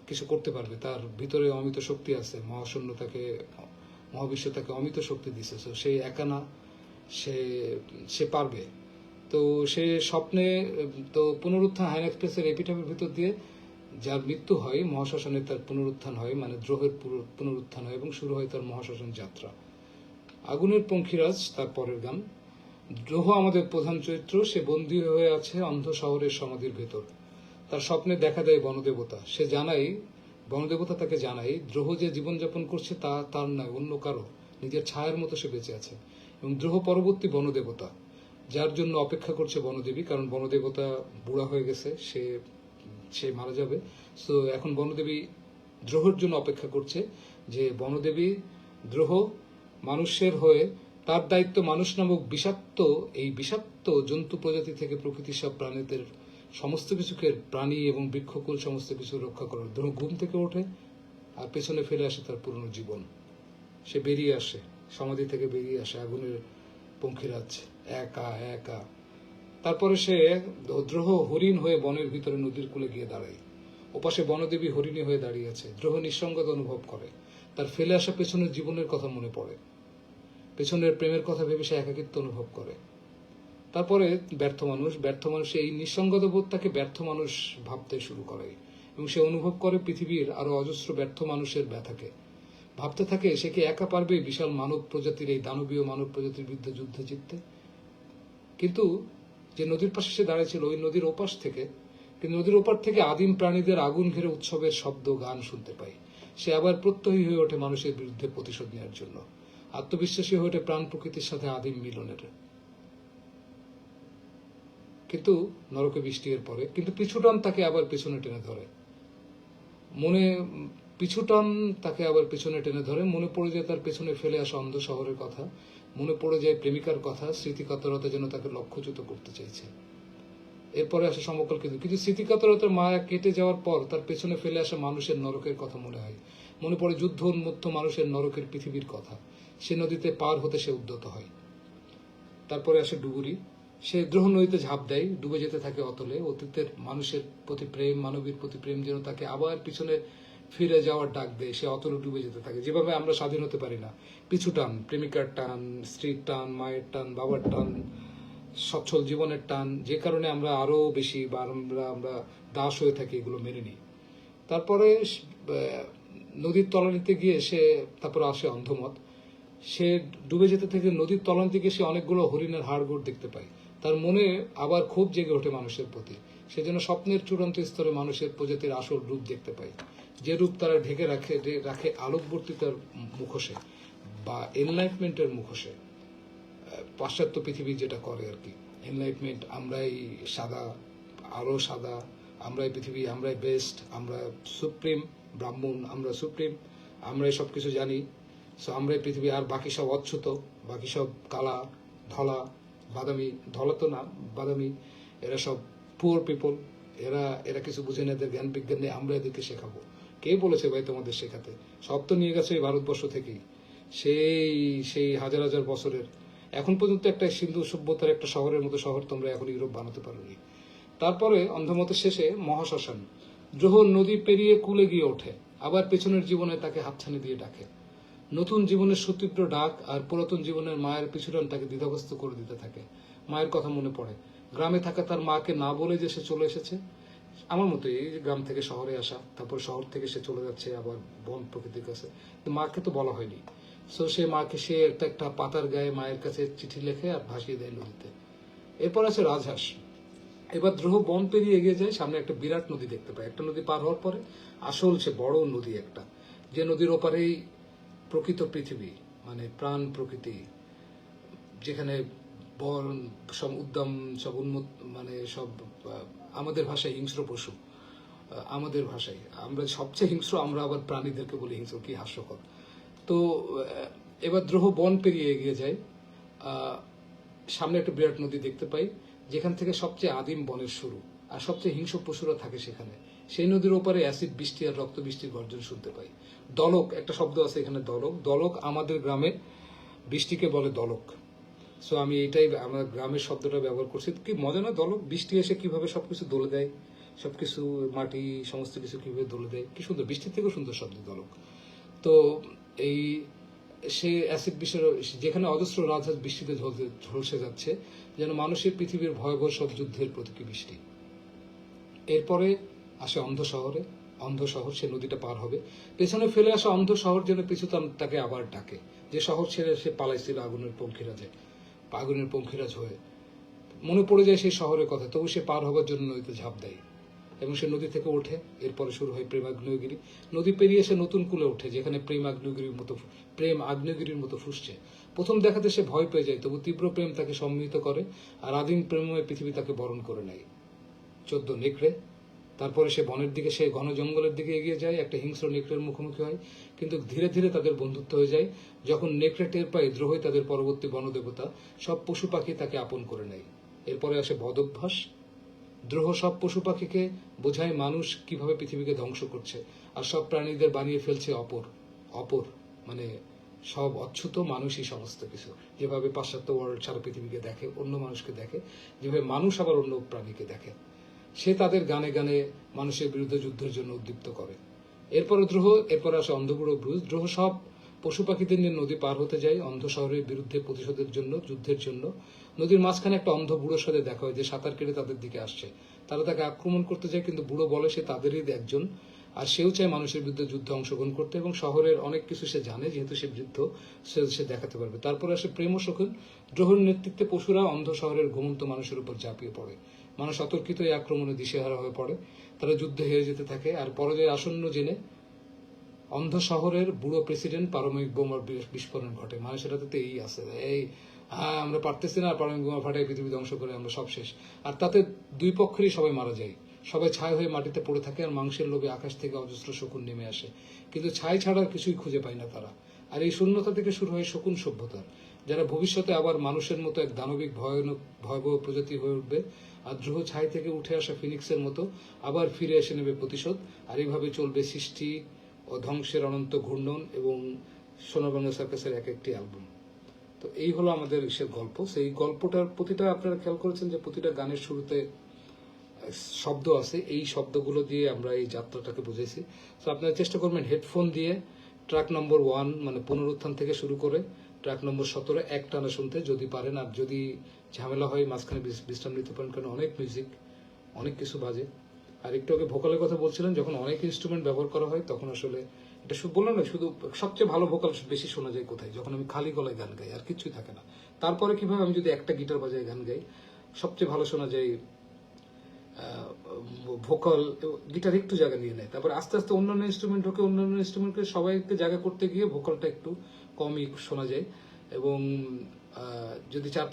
কিছু করতে পারবে। তার ভিতরে অমিত শক্তি আছে, মহাশূন্য তাকে, মহাবিশ্ব তাকে অমিত শক্তি দিছে। সে একা না, সে পারবে। তো সে স্বপ্নে, তো পুনরুত্থান, হায়না এক্সপ্রেসের এপিটাপের ভিতর দিয়ে যার মৃত্যু হয়, মহাশ্মশানে তার পুনরুত্থান হয়, মানে দ্রোহের পুনরুত্থান হয় এবং শুরু হয় তার মহাশ্মশান যাত্রা। আগুনের পঙ্খিরাজ তার পরের গান। দ্রোহ আমাদের প্রধান চরিত্র, সে বন্দী হয়ে আছে অন্ধ শহরের সমাধির ভেতর। তার স্বপ্নে দেখা দেয় বনদেবতা, সে জানাই, বনদেবতা তাকে জানাই দ্রোহ যে জীবনযাপন করছে তা তার নয়, অন্য কারো, নিজের ছায়ার মতো সে বেঁচে আছে। এবং দ্রোহ পরবর্তী বনদেবতা, যার জন্য অপেক্ষা করছে বনদেবী, কারণ বনদেবতা বুড়া হয়ে গেছে, সে মারা যাবে। সো এখন বনদেবী দ্রোহের জন্য অপেক্ষা করছে, যে বনদেবী দ্রোহ মানুষের হয়ে তার দায়িত্ব মানুষ নামক বিষাক্ত জন্তু প্রজাতি থেকে প্রকৃতির সব প্রাণীদের সমস্ত কিছুকে, প্রাণী এবং বৃক্ষকুল সমস্ত কিছু রক্ষা করার। ধরুন ঘুম থেকে ওঠে আর পেছনে ফেলে আসে তার পুরনো জীবন। সে বেরিয়ে আসে, সমাধি থেকে বেরিয়ে আসে আগুনের পঙ্খিরাজ, একা একা। তারপরে সে দ্রোহ হরিণ হয়ে বনের ভিতরে নদীর কূলে গিয়ে দাঁড়ায়। ওপাশে বনদেবী হরিণী হয়ে দাঁড়িয়ে আছে। দ্রোহ নিঃসঙ্গতা অনুভব করে, তার ফেলে আসা পেছনের জীবনের কথা মনে পড়ে, পেছনের প্রেমের কথা ভেবে সে একাকিত্ব অনুভব করে। তারপরে ব্যর্থ মানুষ এই নিঃসঙ্গতা বোধ তাকে ব্যর্থ মানুষ ভাবতে শুরু করে এবং সে অনুভব করে পৃথিবীর আরো অজস্র ব্যর্থ মানুষের ব্যথাকে। ভাবতে থাকে সে কি একা পারবে বিশাল মানব প্রজাতির, এই দানবীয় মানব প্রজাতির বিরুদ্ধে যুদ্ধে জিততে। কিন্তু যে নদীর পাশে সে দাঁড়িয়েছিল ওই নদীর ওপাশ থেকে, কিন্তু নদীর ওপার থেকে আদিম প্রাণীদের আগুন ঘিরে উৎসবের শব্দ, গান শুনতে পায়। সে আবার প্রত্যয়ী হয়ে ওঠে মানুষের বিরুদ্ধে প্রতিশোধ নেওয়ার জন্য, আত্মবিশ্বাসী হয়ে ওঠে প্রাণ প্রকৃতির সাথে আদিম মিলনের। কিন্তু নরকে বৃষ্টি এর পরে কিন্তু পিছুটান তাকে আবার পেছনে টেনে ধরে। মনে পড়ে যায় তার পেছনে ফেলে আসা অন্ধ শহরের কথা, মনে পড়ে যায় প্রেমিকার কথা। স্মৃতিকাতরতা যেন তাকে লক্ষ্যচ্যুত করতে চাইছে। এরপরে আসে সমকাল, কিন্তু স্মৃতিকাতরতার মায়া কেটে যাওয়ার পর তার পেছনে ফেলে আসা মানুষের নরকের কথা মনে হয়। মনে পড়ে যুদ্ধ উন্মুক্ত মানুষের নরকের পৃথিবীর কথা। সে নদীতে পার হতে সে উদ্যত হয়। তারপরে আসে ডুবুরি। সে দ্রোহ নদীতে ঝাঁপ দেয়, ডুবে যেতে থাকে অতলে। অতীতের মানুষের প্রতি প্রেম, মানবীর প্রতি প্রেম যেন তাকে আবার পিছনে ফিরে যাওয়ার ডাক দেয়। সে অতলে ডুবে যেতে থাকে। যেভাবে আমরা স্বাধীন হতে পারি না, পিছু টান, প্রেমিকার টান, স্ত্রীর টান, মায়ের টান, বাবার টান, সচ্ছল জীবনের টান, যে কারণে আমরা আরো বেশি বা আমরা দাস হয়ে থাকি, এগুলো মেনে নিই। তারপরে নদীর তলানিতে গিয়ে তারপরে আসে অন্ধমত। সে ডুবে যেতে থেকে নদীর তলানিতে গিয়ে সে অনেকগুলো হরিণের হাড়গোড় দেখতে পায়। তার মনে আবার ক্ষোভ জেগে ওঠে মানুষের প্রতি। সে যেন স্বপ্নের চূড়ান্ত স্তরে মানুষের প্রজাতির আসল রূপ দেখতে পায়, যে রূপ তারা ঢেকে রাখে আলোকবর্তিতার মুখোশে বা এনলাইটমেন্টের মুখোশে। পাশ্চাত্য পৃথিবী যেটা করে আর কি, এনলাইটমেন্ট, আমরাই সাদা, আরো সাদা, আমরাই পৃথিবী, আমরাই বেস্ট, আমরা সুপ্রিম, ব্রাহ্মণ, আমরা সুপ্রিম, আমরাই সবকিছু জানি, সো আমরাই পৃথিবী, আর বাকি সব অচ্ছুত, বাকি সব কালা, ধলা, বাদামি, ধলা তো না, বাদামি, এরা সব পুয়ার পিপল, এরা কিছু বুঝে না, এদের জ্ঞান বিজ্ঞান নেই, আমরা এদেরকে শেখাবো। কে বলেছে ভাই তোমাদের শেখাতে? সব তো নিয়ে গেছে এই ভারতবর্ষ থেকেই, সেই হাজার হাজার বছরের। এখন পর্যন্ত একটা সিন্ধু সভ্যতার একটা শহরের মতো শহর তোমরা এখন ইউরোপ বানাতে পারোনি। তারপরে অন্ধমতের শেষে মহাশ্মশান। দ্রোহ নদী পেরিয়ে কুলে গিয়ে ওঠে, আবার পেছনের জীবনে তাকে হাতছানি দিয়ে ডাকে। নতুন জীবনের সুতীব্র ডাক আর পুরাতন জীবনের মায়ের পিছুটান তাকে দ্বিধাগ্রস্ত করে দিতে থাকে। মায়ের কথা মনে পড়ে, গ্রামে থাকা তার মাকে না বলে যে সে চলে এসেছে। আমার মতো এই যে গ্রাম থেকে শহরে আসা, তারপর শহর থেকে সে চলে যাচ্ছে আবার বন প্রকৃতির কাছে, মাকে তো বলা হয়নি। সো সে মাকে সে একটা পাতার গায়ে মায়ের কাছে চিঠি লেখে আর ভাসিয়ে দেয় নদীতে। এরপর আছে রাজহাঁস। এবার দ্রোহ বন পেরিয়ে এগিয়ে যায়, সামনে একটা বিরাট নদী দেখতে পায়। একটা নদী পার হওয়ার পরে আসল সে বড় নদী একটা, যে নদীর ওপারেই প্রকৃত পৃথিবী, মানে প্রাণ প্রকৃতি, যেখানে বন সব উদ্যম, সব মানে সব আমাদের ভাষায় হিংস্র পশু, আমাদের ভাষায় আমরা সবচেয়ে হিংস্র, আমরা আবার প্রাণীদেরকে বলি হিংস্র, কি হাস্যকর। তো এবার দ্রোহ বন পেরিয়ে এগিয়ে যায়, সামনে একটা বিরাট নদী দেখতে পাই, যেখান থেকে সবচেয়ে আদিম বনের শুরু আর সবচেয়ে হিংস্র পশুরা থাকে সেখানে। সেই নদীর ওপারে অ্যাসিড বৃষ্টি আর রক্ত বৃষ্টির গর্জন শুনতে পাই। দলক, একটা শব্দ আছে এখানে, দলক আমাদের গ্রামে বৃষ্টিকে বলে দলক। সো আমি এটাই আমার গ্রামের শব্দটা ব্যবহার করছি। কি মজা না, দলক, বৃষ্টি এসে কিভাবে সবকিছু দলে দেয়, সবকিছু মাটি সমস্ত কিছু কিভাবে দলে দেয়, কি সুন্দর, বৃষ্টির থেকেও সুন্দর শব্দ দলক। তো এই সে অ্যাসিড বিষয়, যেখানে অজস্র রাজহাঁস বৃষ্টিতে ঝলসে যাচ্ছে, যেন মানুষের পৃথিবীর ভয়াবহ সব যুদ্ধের প্রতীকী বৃষ্টি। এরপরে আসে অন্ধ শহর, সে নদীটা পার হবে, পেছনে ফেলে আসা অন্ধ শহর যেন পিছু তাকে আবার ডাকে, যে শহর ছেড়ে সে পালাইছিল আগুনের পঙ্খিরাজ হয়ে। মনে পড়ে যায় সেই শহরের কথা, তবু সে পার হবার জন্য নদীতে ঝাঁপ দেয় এবং সে নদী থেকে ওঠে। এরপরে শুরু হয় প্রেম আগ্নেয়গিরি। নদী পেরিয়ে সে নতুন কূলে ওঠে, যেখানে প্রেম আগ্নেয়গিরির মতো ফুসছে। প্রথম দেখাতে সে ভয় পেয়ে যায়, তবু তীব্র প্রেম তাকে সম্মিলিত করে আর আদিম প্রেমময় পৃথিবী তাকে বরণ করে নেয়। 14 নেকড়ে। তারপরে সে বনের দিকে, সে ঘন জঙ্গলের দিকে এগিয়ে যায়, একটা হিংস্র নেকড়ের মুখোমুখি হয়, কিন্তু ধীরে ধীরে তাদের বন্ধুত্ব হয়ে যায়। যখন নেকড়ে টের পায় দ্রোহই তাদের পরবর্তী বনদেবতা, সব পশু পাখি তাকে আপন করে নেয়। এরপরে আসে বদভ্যাস। দ্রোহ সব পশু পাখিকে বোঝায় মানুষ কিভাবে পৃথিবীকে ধ্বংস করছে, আর সব প্রাণীদের বানিয়ে ফেলছে অপর। অপর মানে সব অচ্যুত মানুষই সমস্ত কিছু। যেভাবে পাশ্চাত্য ওয়ার্ল্ড সারা পৃথিবীকে দেখে, অন্য মানুষকে দেখে, যেভাবে মানুষ আবার অন্য প্রাণীকে দেখে, সে তাদের গানে গানে মানুষের বিরুদ্ধে যুদ্ধের জন্য উদ্দীপ্ত করে। এরপরে দ্রোহ, এরপরে আসে অন্ধগুড়ো ব্রুজ। দ্রোহ সব পশু পাখিদের নিয়ে নদী পার হতে যায় অন্ধ শহরের বিরুদ্ধে প্রতিশোধের জন্য, যুদ্ধের জন্য। নদীর মাঝখানে একটা অন্ধ বুড়োর সাথে দেখা হয় যে সাঁতার কেটে তাদের দিকে আসছে। তারা তাকে আক্রমণ করতে যায়, কিন্তু বুড়ো বলে সে তাদেরই একজন, আর সেও চায় মানুষের বিরুদ্ধে যুদ্ধে অংশগ্রহণ করতে, এবং শহরের অনেক কিছু সে জানে, যেহেতু সে বৃদ্ধ, সে দেখাতে পারবে। তারপরে আসে প্রেম ও শকুন। দ্রোহের নেতৃত্বে পশুরা অন্ধ শহরের ঘুমন্ত মানুষের উপর ঝাঁপিয়ে পড়ে। মানুষ অতর্কিত এই আক্রমণে দিশেহারা হয়ে পড়ে। তারা যুদ্ধে হেরে যেতে থাকে, আর পরাজয় আসন্ন জেনে অন্ধ শহরের বুড়ো প্রেসিডেন্ট পারমাণবিক বোমার বিস্ফোরণ ঘটে। মানে সেটাতে তো এই আছে, এই আমরা পারতেছি না, পারমাণবিক বোমা ফাটাই পৃথিবী ধ্বংস করে আমরা সব শেষ। আর তাতে দুই পক্ষেরই সবাই মারা যায়, সবাই ছাই হয়ে মাটিতে পড়ে থাকে, আর মাংসের লোভে আকাশ থেকে অজস্র শকুন নেমে আসে, কিন্তু ছাই ছাড়া আর কিছুই খুঁজে পায় না তারা। আর এই শূন্যতা থেকে শুরু হয় শকুন সভ্যতা, যারা ভবিষ্যতে আবার মানুষের মতো এক দানবিক ভয়াবহ প্রজাতি হয়ে উঠবে। আর দ্রোহ ছাই থেকে উঠে আসা ফিনিক্সের মতো আবার ফিরে এসে নেবে প্রতিশোধ। আর এইভাবে চলবে সৃষ্টি ও ধ্বংসের অনন্ত ঘূর্ণন এবং সোনারবাংলা সার্কাসের এক একটি অ্যালবাম। তো এই হলো আমাদের ইসের গল্প। সেই গল্পটার প্রতিটা আপনারা খেয়াল করেছেন যে প্রতিটা গানের শুরুতে শব্দ আছে, এই শব্দগুলো দিয়ে আমরা এই যাত্রাটাকে বুঝেছি। তো আপনারা চেষ্টা করবেন হেডফোন দিয়ে ট্র্যাক নম্বর 1 মানে পুনরুত্থান থেকে শুরু করে ট্র্যাক নম্বর 17 এক টানা শুনতে যদি পারেন। আর যদি ঝামেলা হয় মাঝখানে বিশ্রাম নিতে পারেন, কারণ অনেক মিউজিক, অনেক কিছু বাজে। আর একটু আগে ভোকালের কথা বলছিলেন, যখন অনেক ইনস্ট্রুমেন্ট ব্যবহার করা হয় তখন আসলে এটা বললাম না, শুধু সবচেয়ে ভালো ভোকাল বেশি শোনা যায় কোথায়, যখন আমি খালি গলায় গান গাই আর কিছুই থাকে না। তারপরে কিভাবে আমি যদি একটা গিটার বাজায় গান গাই, সবচেয়ে ভালো শোনা যায় ভোকাল, গিটার একটু জায়গা নিয়ে নেয়, তারপর আস্তে আস্তে অন্যান্য ইনস্ট্রুমেন্ট ঢোকে, অন্যান্য ইনস্ট্রুমেন্টকে সবাইকে জায়গা করতে গিয়ে ভোকালটা একটু কমই শোনা যায়। এবং যদি চার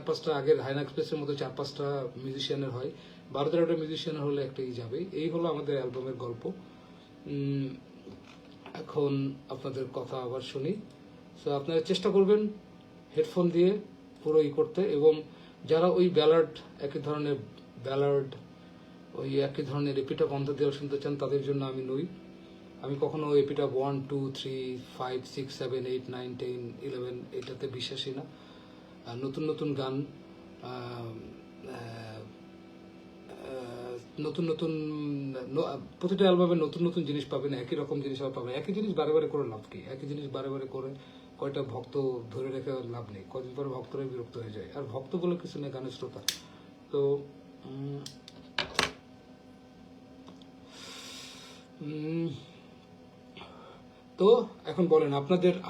পাঁচটা আগের হাইনা এক্সপ্রেসের মতো 4-5টা মিউজিশিয়ানের হয়, 12-13টা মিউজিশিয়ান হলে একটাই যাবে। এই হলো আমাদের অ্যালবামের গল্প। এখন আপনাদের কথা আবার শুনি। সো আপনারা চেষ্টা করবেন হেডফোন দিয়ে পুরো করতে, এবং যারা ওই ব্যালার্ড, একই ধরনের ব্যালার্ড, ওই একই ধরনের এপিটা বন্ধ দেওয়া শুনতে চান, তাদের জন্য আমি নই। আমি কখনো এপিটা 1, 2, 3, 5, 6, 7, 8, 9, 10, 11 এটাতে বিশ্বাসী না। নতুন নতুন গান, নতুন নতুন প্রতিটা অ্যালবামে নতুন নতুন জিনিস পাবেন, একই রকম জিনিস আবার পাবেন। একই জিনিস বারে বারে করে লাভ কি? একই জিনিস বারে বারে করে কয়টা ভক্ত ধরে রেখে লাভ নেই, কদিন পরে ভক্তরাই বিরক্ত হয়ে যায়। আর ভক্ত বলে কিছু নেই, গানের শ্রোতা। তো তো এখন বলেন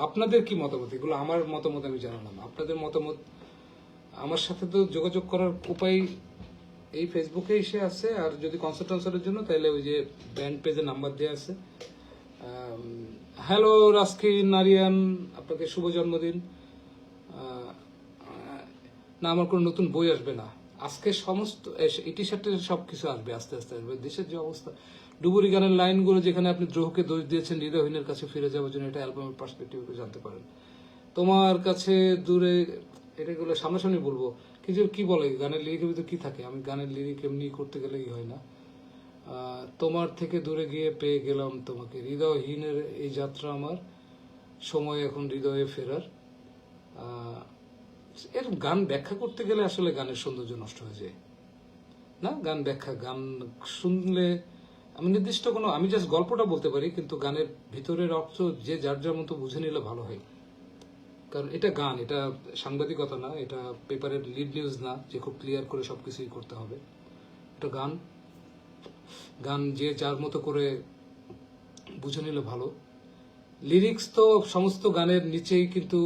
আপনাদের কি মতামত? এগুলো আমার মতামত আমি জানালাম, আপনাদের মতামত আমার সাথে তো যোগাযোগ করার উপায় এই ফেসবুকে এসে আছে। আর যদি কনসার্ট টনসার্টের জন্য, তাহলে ওই যে ব্যান্ড পেজে নাম্বার দেওয়া আছে। হ্যালো রাস্কিন নারিয়ান, আপনাকে শুভ জন্মদিন। না, আমার কোনো নতুন বই আসবে না আজকে, সমস্ত টি শার্টের সবকিছু আসবে আস্তে আস্তে আসবে। দেশের যে অবস্থা, ডুবুরি গানের লাইনগুলো যেখানে আপনি দ্রোহকে দোষ দিয়েছেন হৃদয়হীনের কাছে ফিরে যাওয়ার জন্য, এটা অ্যালবামের পার্সপেক্টিভ জানতে পারেন। তোমার কাছে দূরে, এটাগুলো সামনাসামনি বলবো। কিছু কি বলে গানের লিরিকের ভিতরে কি থাকে, আমি গানের লিরিক এমনি করতে গেলেই হয় না। তোমার থেকে দূরে গিয়ে পেয়ে গেলাম তোমাকে, হৃদয়হীনের এই যাত্রা আমার, সময় এখন হৃদয়ে ফেরার। এর গান ব্যাখ্যা করতে গেলে আসলে গানের সৌন্দর্য নষ্ট হয়ে যায় না। গান শুনলে আমি নির্দিষ্ট কোনো, আমি জাস্ট গল্পটা বলতে পারি, কিন্তু গানের ভিতরের অর্থ যে যার যার মতো বুঝে নিলে ভালো হয়। কারণ এটা গান, এটা সাংবাদিকতা না, এটা পেপারের লিড নিউজ না যে খুব ক্লিয়ার করে সবকিছুই করতে হবে। এটা গান যে যার মতো করে বুঝে নিলে ভালো। লিরিক্স তো সমস্ত গানের নিচেই কিন্তু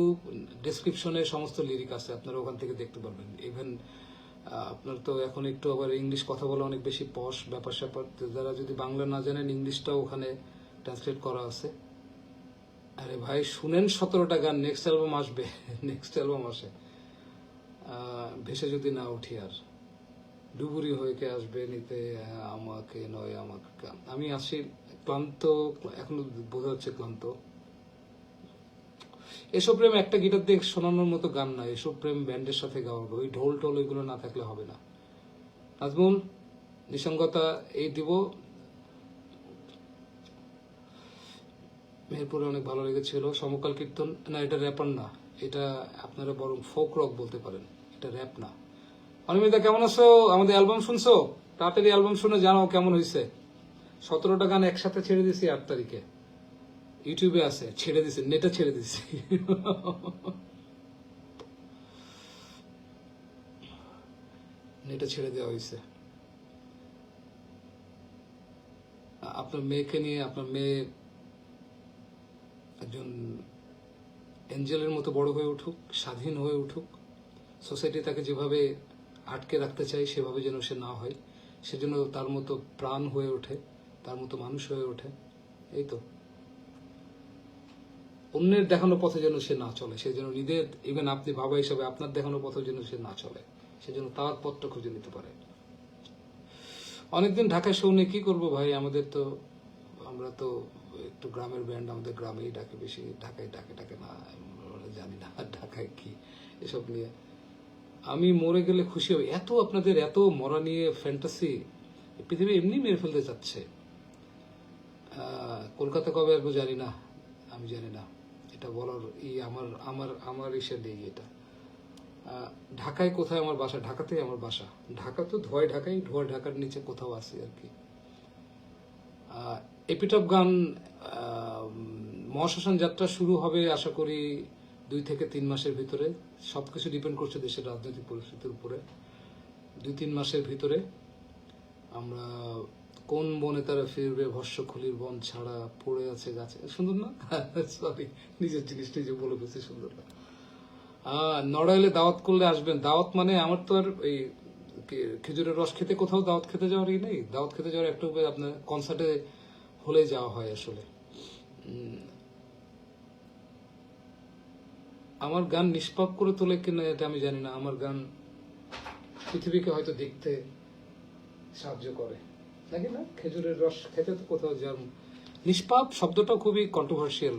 ডেসক্রিপশনে সমস্ত লিরিক আছে, আপনারা ওখান থেকে দেখতে পারবেন। ইভেন আপনার তো এখন একটু আবার ইংলিশ কথা বলা অনেক বেশি পশ ব্যাপার স্যাপার, যারা যদি বাংলা না জানেন ইংলিশটাও ওখানে ট্রান্সলেট করা আছে। আরে ভাই শুনেন 17টা গান, নেক্সট অ্যালবাম আসবে, নেক্সট অ্যালবাম আসে, ভেসে যদি না উঠি আর। ডুবুরি হয়ে কে আসবে নিতে আমাকে নয় আমাকে। আমি আসি ক্লান্ত, এখনো বোঝা যাচ্ছে ক্লান্ত। এসব প্রেম একটা গিটার দিয়ে শোনানোর মতো গান না, এসব প্রেম ব্যান্ডের সাথে গাওয়া হবে, ওই ঢোল টোল এগুলো না থাকলে হবে না। নাজমুল, নিঃসঙ্গতা এই দিব। মেহেরপুরে অনেক ভালো লেগেছিল। সমকাল কীর্তন, না এটা র্যাপার না, এটা আপনারা বরং ফোক রক বলতে পারেন, এটা র্যাপ না। অনিমিতা কেমন আছো? আমাদের অ্যালবাম শুনছো? তাড়াতাড়ি অ্যালবাম শুনে জানাও কেমন হয়েছে। 17টা গান একসাথে ছেড়ে দিছি 8 তারিখে, ইউটিউবে আছে, ছেড়ে দিছি, নেটে ছেড়ে দিছি। নেটে ছেড়ে দেওয়া হয়েছে। আপনার মেয়েকে নিয়ে, আপনার মেয়ে একজন এঞ্জেলের মতো বড় হয়ে উঠুক, স্বাধীন হয়ে উঠুক। সোসাইটি তাকে যেভাবে আটকে রাখতে চাই সেভাবে যেন সে না হয়, সেজন্য তার মতো প্রাণ হয়ে ওঠে, তার মতো মানুষ হয়ে ওঠে। এই তো, অন্যের দেখানো পথে যেন সে না চলে, সে যেন নিজের, ইভেন আপনি বাবা হিসাবে আপনার দেখানো পথে যেন সে না চলে, সেজন্য তার পথটা খুঁজে নিতে পারে। অনেকদিন ঢাকায় শুনে কি করব ভাই, আমাদের তো, আমরা তো একটু গ্রামের ব্যান্ড, আমাদের গ্রামেই ডাকে বেশি, ঢাকায় ডাকে না, আমরা জানি না ঢাকায় কি এসব নিয়ে। আমি মরে গেলে খুশি হই। এত আপনাদের এত মরা নিয়ে ফ্যান্টাসি, পৃথিবী এমনি মেরে ফেলতে চাচ্ছে। কলকাতা কবে আসবো জানি না, আমি জানি না, এটা বলার আমার আমার আমার ইসে নেই এটা। ঢাকায় কোথায় আমার বাসা? ঢাকাতেই আমার বাসা। ঢাকা তো ধোয়াই ঢাকাই, ধোয়া ঢাকার নিচে কোথাও আছি আর কি। এপিটপ গান, মহাশ্মশান যাত্রা শুরু হবে আশা করি 2 থেকে 3 মাসের ভিতরে। সবকিছু ডিপেন্ড করছে দেশের রাজনৈতিক পরিস্থিতির উপরে। 2-3 মাসের ভিতরে আমরা, কোন বনে তারা ফিরবে, ভস্য খুলির বন ছাড়া পড়ে আছে গাছে, সুন্দর না? সরি, নিজের জিনিস নিজে বলে ফেলছি, সুন্দর না? নড়াইলে দাওয়াত করলে আসবেন। দাওয়াত মানে আমার তো আর এই খেজুরের রস খেতে কোথাও দাওয়াত খেতে যাওয়ারই নেই। দাওয়াত খেতে যাওয়ার একটা উপায়, আপনার কনসার্টে হলে যাওয়া হয় আসলে। আমার গান নিষ্পাপ করে তোলে কিনা এটা আমি জানি না। আমার গান পৃথিবীকে হয়তো দেখতে সাহায্য করে, নাকি না? খেজুরের রস খেতে তো কোথাও যান। নিষ্পাপ শব্দটা খুবই কন্ট্রোভার্সিয়াল,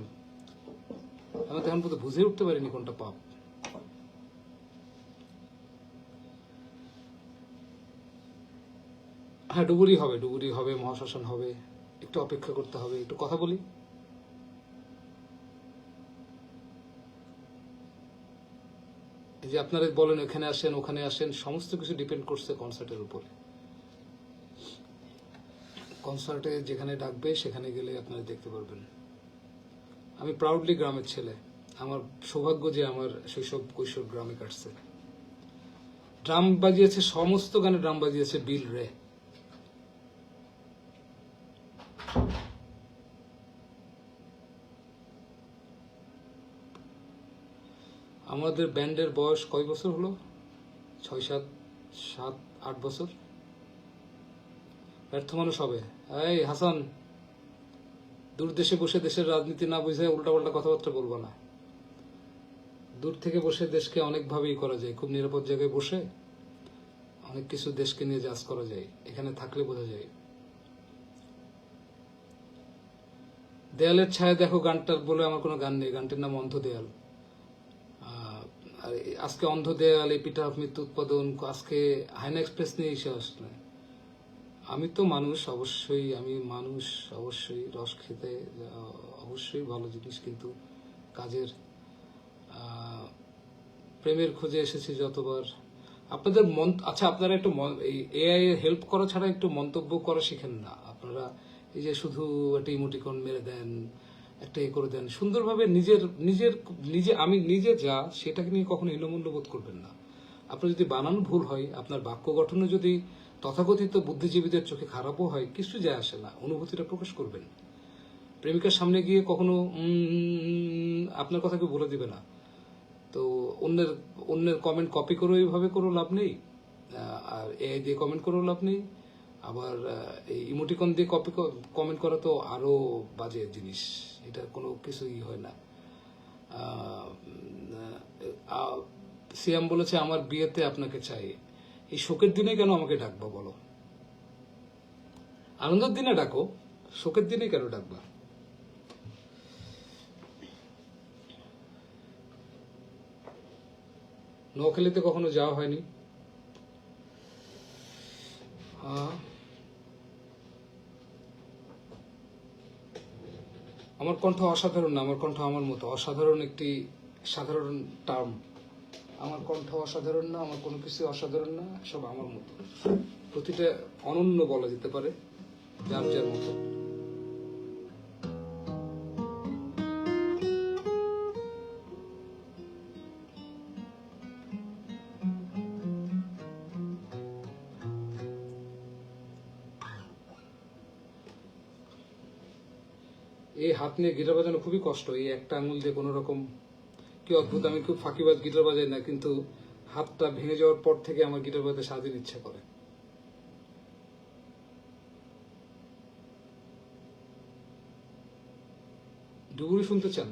আমি তো এখন পর্যন্ত বুঝে উঠতে পারিনি কোনটা পাপ। হ্যাঁ, ডুবুরি হবে, ডুবুরি হবে, মহাশ্মশান হবে, একটু অপেক্ষা করতে হবে, একটু কথা বলি। এই যে আপনারা বলেন এখানে আসেন ওখানে আসেন, সমস্ত কিছু ডিপেন্ড করছে কনসার্টের উপরে। কনসার্টে যেখানে ডাকবে সেখানে গেলে আপনারা দেখতে পারবেন। আমি প্রাউডলি গ্রামের ছেলে, আমার সৌভাগ্য যে আমার শৈশব কৈশোর গ্রামে কাটছে। ড্রাম বাজিয়েছে, সমস্ত গানে ড্রাম বাজিয়েছে বিল রে। আমাদের ব্যান্ডের বয়স কয় বছর হলো? 6-7-8 বছর। ব্যর্থ মানুষ হবে। এই হাসান, দূর দেশে বসে দেশের রাজনীতি না বুঝে উল্টাপাল্টা কথাবার্তা বলবো না। দূর থেকে বসে দেশকে অনেকভাবেই করা যায়, খুব নিরাপদ জায়গায় বসে অনেক কিছু দেশকে নিয়ে জাজ করা যায়, এখানে থাকলে বোঝা যায়। দেয়ালের ছায়া দেখো গানটার বলে আমার কোনো গান নেই, গানটির নাম অন্ধ দেয়াল। আজকে অন্ধ দেয়াল, এপিটাফ, মৃত্যু উৎপাদন, আজকে হাইনা এক্সপ্রেস নিয়ে এসে আসলে। আমি তো মানুষ, অবশ্যই আমি মানুষ, অবশ্যই রস খেতে অবশ্যই ভালো জিনিস, কিন্তু কাজের প্রেমের খোঁজে এসেছি যতবার। আপনাদের মন, আচ্ছা আপনারা একটু এই এআই এর হেল্প করা ছাড়া একটু মন্তব্য করা শিখেন না আপনারা। এই যে শুধু একটা ইমোটিকন মেরে দেন, একটা করে দেন, সুন্দরভাবে নিজের নিজের নিজে, আমি নিজে যা সেটাকে নিয়ে কখনো হীনমূল্য বোধ করবেন না। আপনার যদি বানান ভুল হয়, আপনার বাক্য গঠনে যদি তথাকথিত বুদ্ধিজীবীদের চোখে খারাপও হয়, কিছু যায় আসে না, অনুভূতিটা প্রকাশ করবেন। প্রেমিকার সামনে গিয়ে কখনো আপনার কথা কেউ বলে দিবে না। তো অন্যের অন্যের কমেন্ট কপি করে ওইভাবে করেও লাভ নেই, আর এআই দিয়ে কমেন্ট করেও লাভ নেই। আবার এই ইমোটিকন দিয়ে কমেন্ট করা তো আরো বাজে জিনিস, এটা কোনো কিছুই হয় না। সিয়াম বলেছে আমার বিয়েতে আপনাকে চাই। এই শোকের দিনে কেন আমাকে ডাকবা বলো? আনন্দের দিনে ডাকো, শোকের দিনে কেন ডাকবা? নোয়াখালীতে কখনো যাওয়া হয়নি। আমার কণ্ঠ অসাধারণ না, আমার কণ্ঠ আমার মতো অসাধারণ, একটি সাধারণ টার্ম। আমার কণ্ঠ অসাধারণ না, আমার কোনো কিছু অসাধারণ না, সব আমার মতো। প্রতিটা অনন্য বলা যেতে পারে, যার যার মতো। এই হাত নিয়ে গিটার বাজানো খুবই কষ্ট। এই একটা আঙুল দিয়ে কোনো রকম, কি অদ্ভুত, আমি খুব ফাঁকিবাজ গিটার বাজাই না, কিন্তু হাতটা ভেঙে যাওয়ার পর থেকে আমার গিটার বাজাতে সারাদিন ইচ্ছা করে। ডুবুরি শুনতে চান?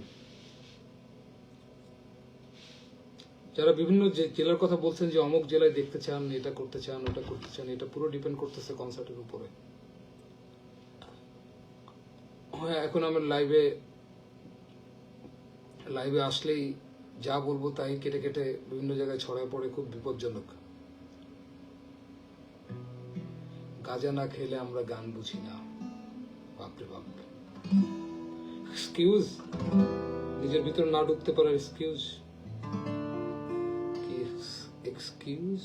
যারা বিভিন্ন জেলার কথা বলছেন যে অমুক জেলায় দেখতে চান, এটা করতে চান, ওটা করতে চান, এটা পুরো ডিপেন্ড করতেছে কনসার্টের উপরে। হ্যাঁ, এখন আমার লাইভে আসলেই যা বলবো তাই কেটে কেটে বিভিন্ন জায়গায় ছড়ায় পড়ে, খুব বিপজ্জনক। গাঁজা না খেলে আমরা গান বুঝি না, বাপরে বাপ। এক্সকিউজ, নিজের ভিতর না ঢুকতে পারার এক্সকিউজ। এক্সকিউজ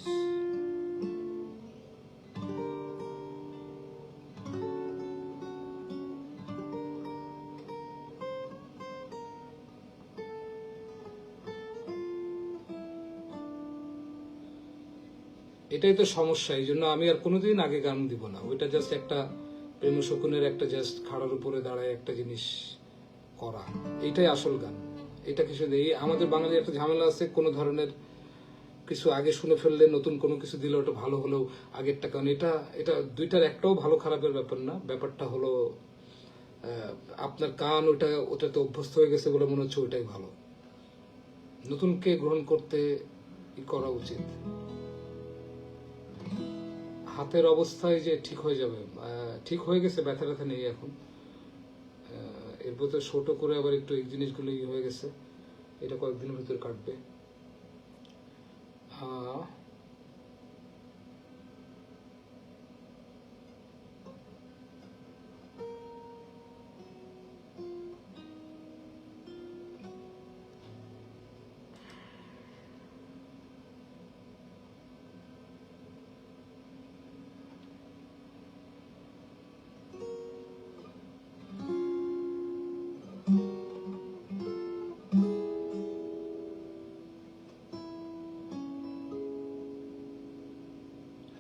এটাই তো সমস্যা। এই জন্য আমি আর কোনোদিন আগে গান দিব না। ওইটা জাস্ট একটা প্রেম শকুনের একটা জাস্ট খাড়ার উপরে দাঁড়ায় একটা জিনিস করা, এইটাই আসল গান। এটা কিছু নেই। আমাদের বাঙালি একটা ঝামেলা আছে, কোনো ধরনের কিছু আগে শুনে ফেললে নতুন কোনো কিছু দিলে ওটা ভালো হলেও আগেরটা, কারণ এটা এটা দুইটার একটাও ভালো খারাপের ব্যাপার না। ব্যাপারটা হলো আপনার কান ওটাতে অভ্যস্ত হয়ে গেছে বলে মনে হচ্ছে ওইটাই ভালো। নতুনকে গ্রহণ করতে করা উচিত। হাতের অবস্থায় যে ঠিক হয়ে যাবে, ঠিক হয়ে গেছে, ব্যথা ব্যথা নেই এখন। এর ভিতরে ছোট করে আবার একটু এই জিনিসগুলো হয়ে গেছে, এটা কয়েকদিনের ভিতরে কাটবে।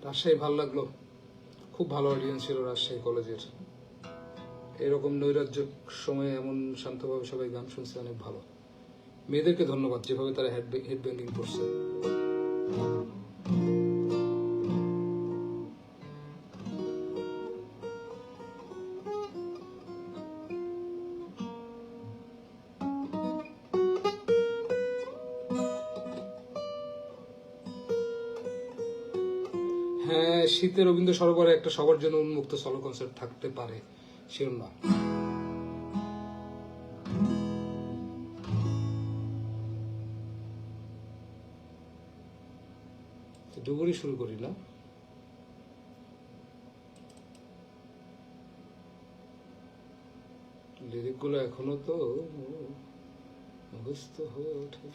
রাজশাহী ভালো লাগলো, খুব ভালো অডিয়েন্স ছিল রাজশাহী কলেজের। এরকম নৈরাজ্য সময়ে এমন শান্তভাবে সবাই গান শুনছে, অনেক ভালো। মেয়েদেরকে ধন্যবাদ, যেভাবে তারা হেড ব্যাঙ্গিং করছে। হ্যাঁ, শীতে রবীন্দ্র সরোবরে একটা সবার জন্য উন্মুক্ত সলো কনসার্ট থাকতে পারে, শিওর না। ডুবুরি শুরু করি না? লিরিকগুলো এখনো তো মুখস্থ হয়ে ওঠে।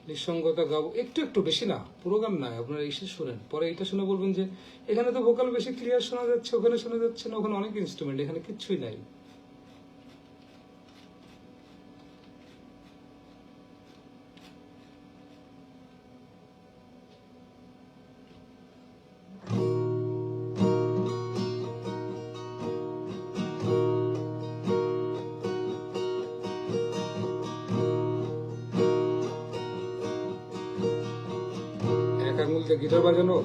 নিঃসঙ্গতা গাবো একটু একটু, বেশি না, পুরো গান না। আপনারা এসে শুনেন, পরে এটা শুনে বলবেন যে এখানে তো ভোকাল বেশি ক্লিয়ার শোনা যাচ্ছে, ওখানে শোনা যাচ্ছে না, ওখানে অনেক ইনস্ট্রুমেন্ট, এখানে কিচ্ছুই নাই। এক আঙুল দিয়ে গিটার বাজানো,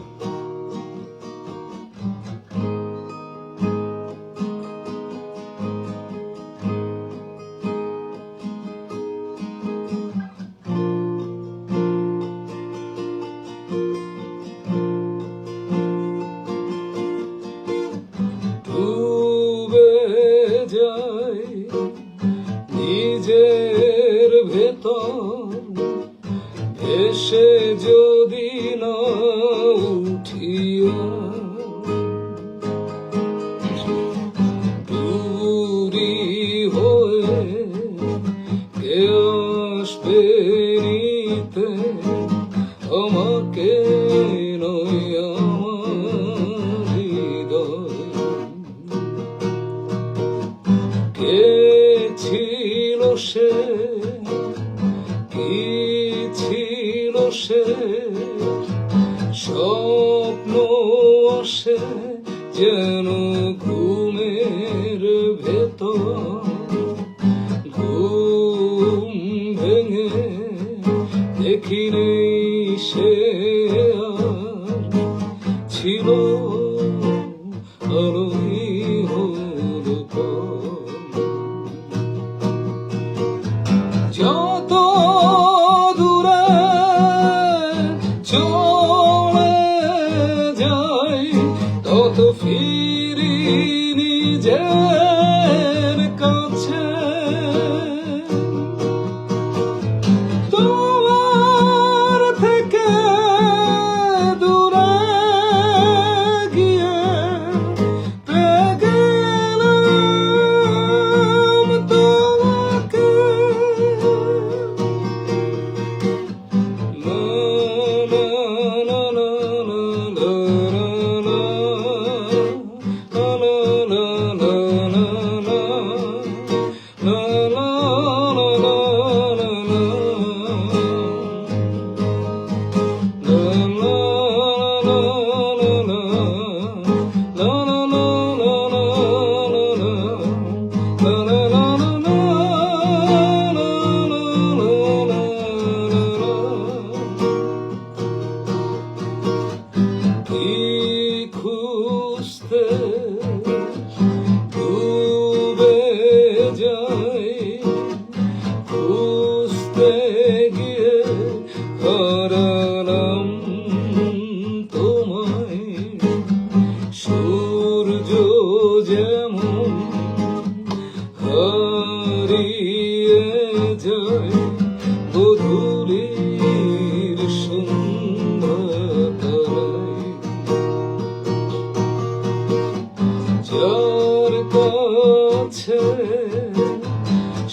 এসে যদি না উঠিয়া দূরি হয়ে কে আসবে নিতে আমাকে নয় আমার হৃদয় কে ছিল সে কি ছিল সে স্বপ্ন আসে যেন ঘুমের ভেতর ঘুম ভেঙে দেখি নেই সে আর ছিল আলোই হলো যত দূরে চলে যাই তত ফিরি নিজের কাছে তোমার থেকে দূরে গিয়ে পেয়ে গেলাম তোমাকে খুঁজতে ডুবে যাই খুঁজতে গিয়ে হারালাম তোমায় সূর্য যেমন হারিয়ে যায় গধূলির সন্ধ্যাতারায় যার কাছে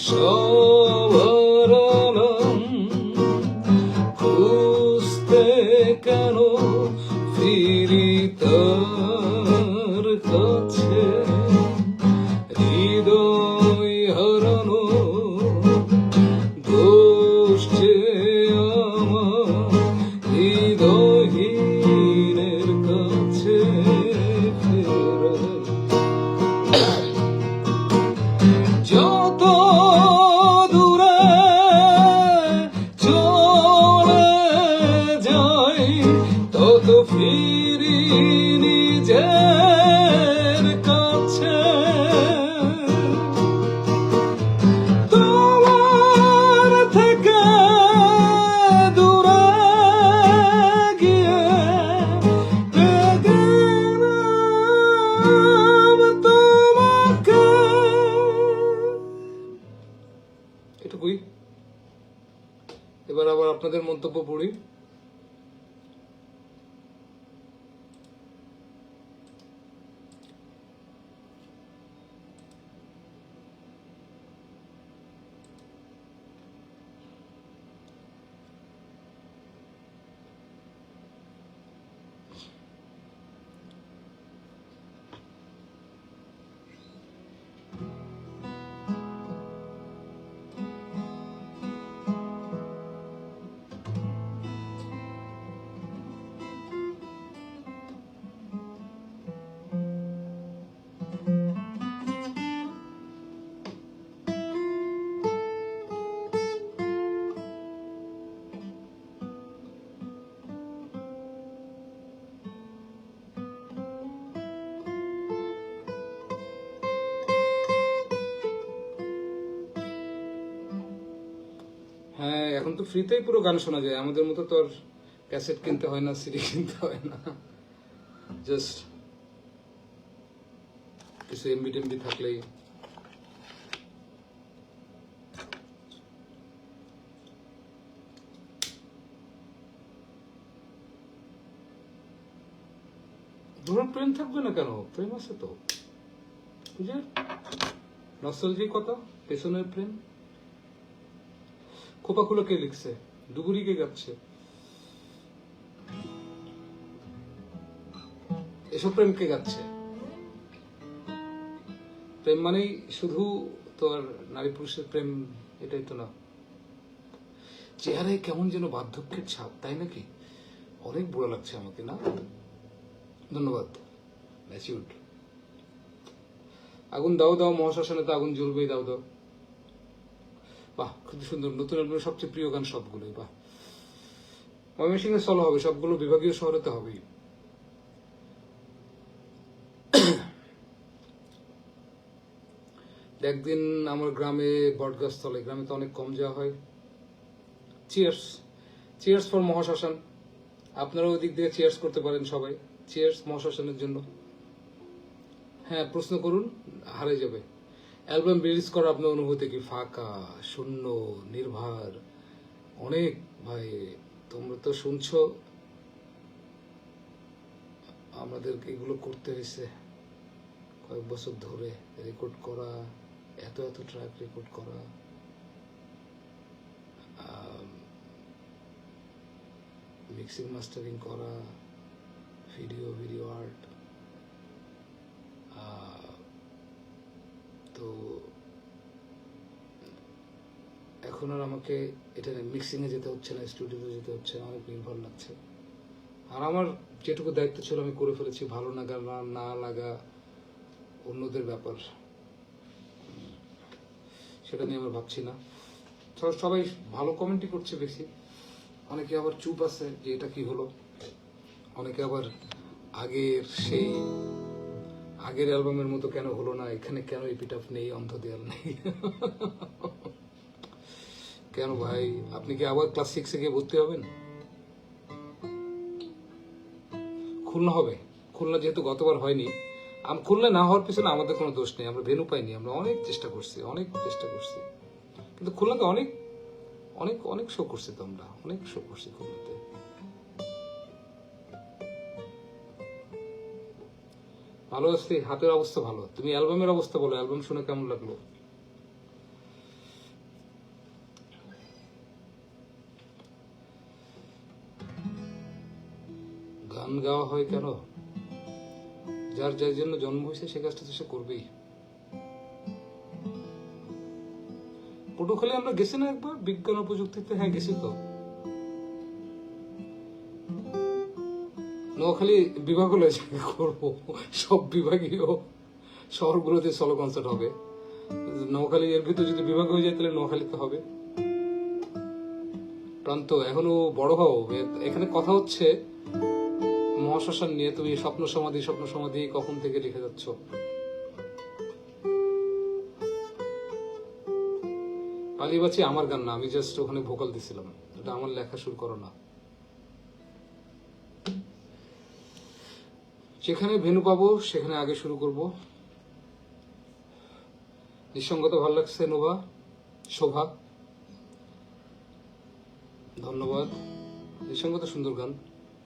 সবার নাম খুঁজতে কেন ফিরি তার কাছে হৃদয় হারানো দোষ যে আমার হৃদয়হীনের কাছে ফেরাই যত দূরে চলে যাই তত ফিরি নিজের কাছে তোমার থেকে দূরে গিয়ে পেয়ে গেলাম তোমাকে এটুকুই এবার আবার আপনাদের মন্তব্য পড়ি হ্যাঁ এখন তো ফ্রিতেই পুরো গান শোনা যায় আমাদের মতো তো আর ক্যাসেট কিনতে হয় না সিডি কিনতে হয় না জাস্ট কিছু এমবি টেমবি থাকলেই ধরুন প্রেম থাকবে না কেন, প্রেম আছে তো, বুঝে নস্টালজির কথা, পেছনের প্রেম। খোপাখুলো কে লিখছে, ডুবুরি কে গাচ্ছে, এসব প্রেম কে গাচ্ছে? প্রেম মানেই শুধু তো আর নারী পুরুষের প্রেম, এটাই তো না। চেহারায় কেমন যেন বার্ধক্যের ছাপ, তাই নাকি? অনেক বুড়া লাগছে আমাকে, না? ধন্যবাদ। ম্যাচিউড। আগুন দাও দাও, মহাশ্মশানে তো আগুন জ্বলবেই, দাও দাও। বাহ, খুব সুন্দর। নতুন অ্যালবামের সবচেয়ে প্রিয় গান সবগুলোই। বাহ, ময়মনসিংহে সলো হবে, সবগুলো বিভাগীয় শহরে তো হবেই। একদিন আমার গ্রামে বটগাছ তলে, গ্রামে তো অনেক কম যাওয়া হয়। চিয়ার্স, চিয়ার্স ফর মহাশ্মশান। আপনারা ওই দিক দিয়ে চিয়ার্স করতে পারেন সবাই। চিয়ার্স মহাশ্মশানের জন্য। হ্যাঁ, প্রশ্ন করুন, হারে যাবে। অ্যালবাম রিলিজ করার আপনার অনুভূতি কি? ফাঁকা, শূন্য, নির্ভার, অনেক। ভাই তোমরা তো শুনছো, আমাদের এগুলো করতে হয়েছে কয়েক বছর ধরে, রেকর্ড করা, এত এত ট্র্যাক রেকর্ড করা, মিক্সিং মাস্টারিং করা, ভিডিও আর্ট। তো এখন আর আমাকে এটা মিক্সিং এ যেতে হচ্ছে না, স্টুডিওতে যেতে হচ্ছে না, অনেক নির্ভর লাগছে। আর আমার যেটুকু দায়িত্ব ছিল আমি করে ফেলেছি। ভালো লাগা না লাগা অন্যদের ব্যাপার, সেটা নিয়ে আমার ভাবছি না। সবাই ভালো কমেন্টই করছে বেশি। অনেকে আবার চুপ আছে যে এটা কি হলো, অনেকে আবার আগের অ্যালবামের মতো কেন হলো না, এখানে কেন এপিটাফ নেই, অন্ধ দেয়াল নেই। কেন ভাই, আপনি কি আবার ক্লাস 6 গিয়ে ভর্তি হবেন? খুলনা হবে। খুলনা যেহেতু গতবার হয়নি, খুলনা না হওয়ার পিছনে আমাদের কোনো দোষ নেই, আমরা ভেন্যু পাইনি। আমরা অনেক চেষ্টা করছি কিন্তু খুলনাতে অনেক অনেক অনেক শো করছি, তো আমরা অনেক শো করছি খুলনাতে। ভালো আছি, হাতের অবস্থা ভালো। তুমি অ্যালবামের অবস্থা বলো, অ্যালবাম শুনে কেমন লাগলো? গান গাওয়া হয় কেন? যার যার জন্য জন্ম হয়েছে সে কাজটা তো সে করবেই। পটুখালী আমরা গেছি না একবার বিজ্ঞান ও প্রযুক্তিতে? হ্যাঁ গেছি তো। নোয়াখালী বিভাগ হলে করবো, সব বিভাগীয় শহরগুলোতে সলো কনসার্ট হবে। নোয়াখালী এর ভিতরে যদি বিভাগ হয়ে যায় তাহলে নোয়াখালীতে হবে। প্রান্ত এখনো বড় হও। এখানে কথা হচ্ছে মহাশ্মশান নিয়ে। তুমি স্বপ্ন সমাধি কখন থেকে লিখে যাচ্ছ? পালিবাচি আমার গান না, আমি জাস্ট ওখানে ভোকাল দিছিলাম। এটা আমার লেখা, শুরু করো না। যেখানে ভেনু পাবো সেখানে আগে শুরু করব। নিঃসঙ্গতা ভালো লাগছে নোভা, শোভা, ধন্যবাদ। নিঃসঙ্গতা সুন্দর গান,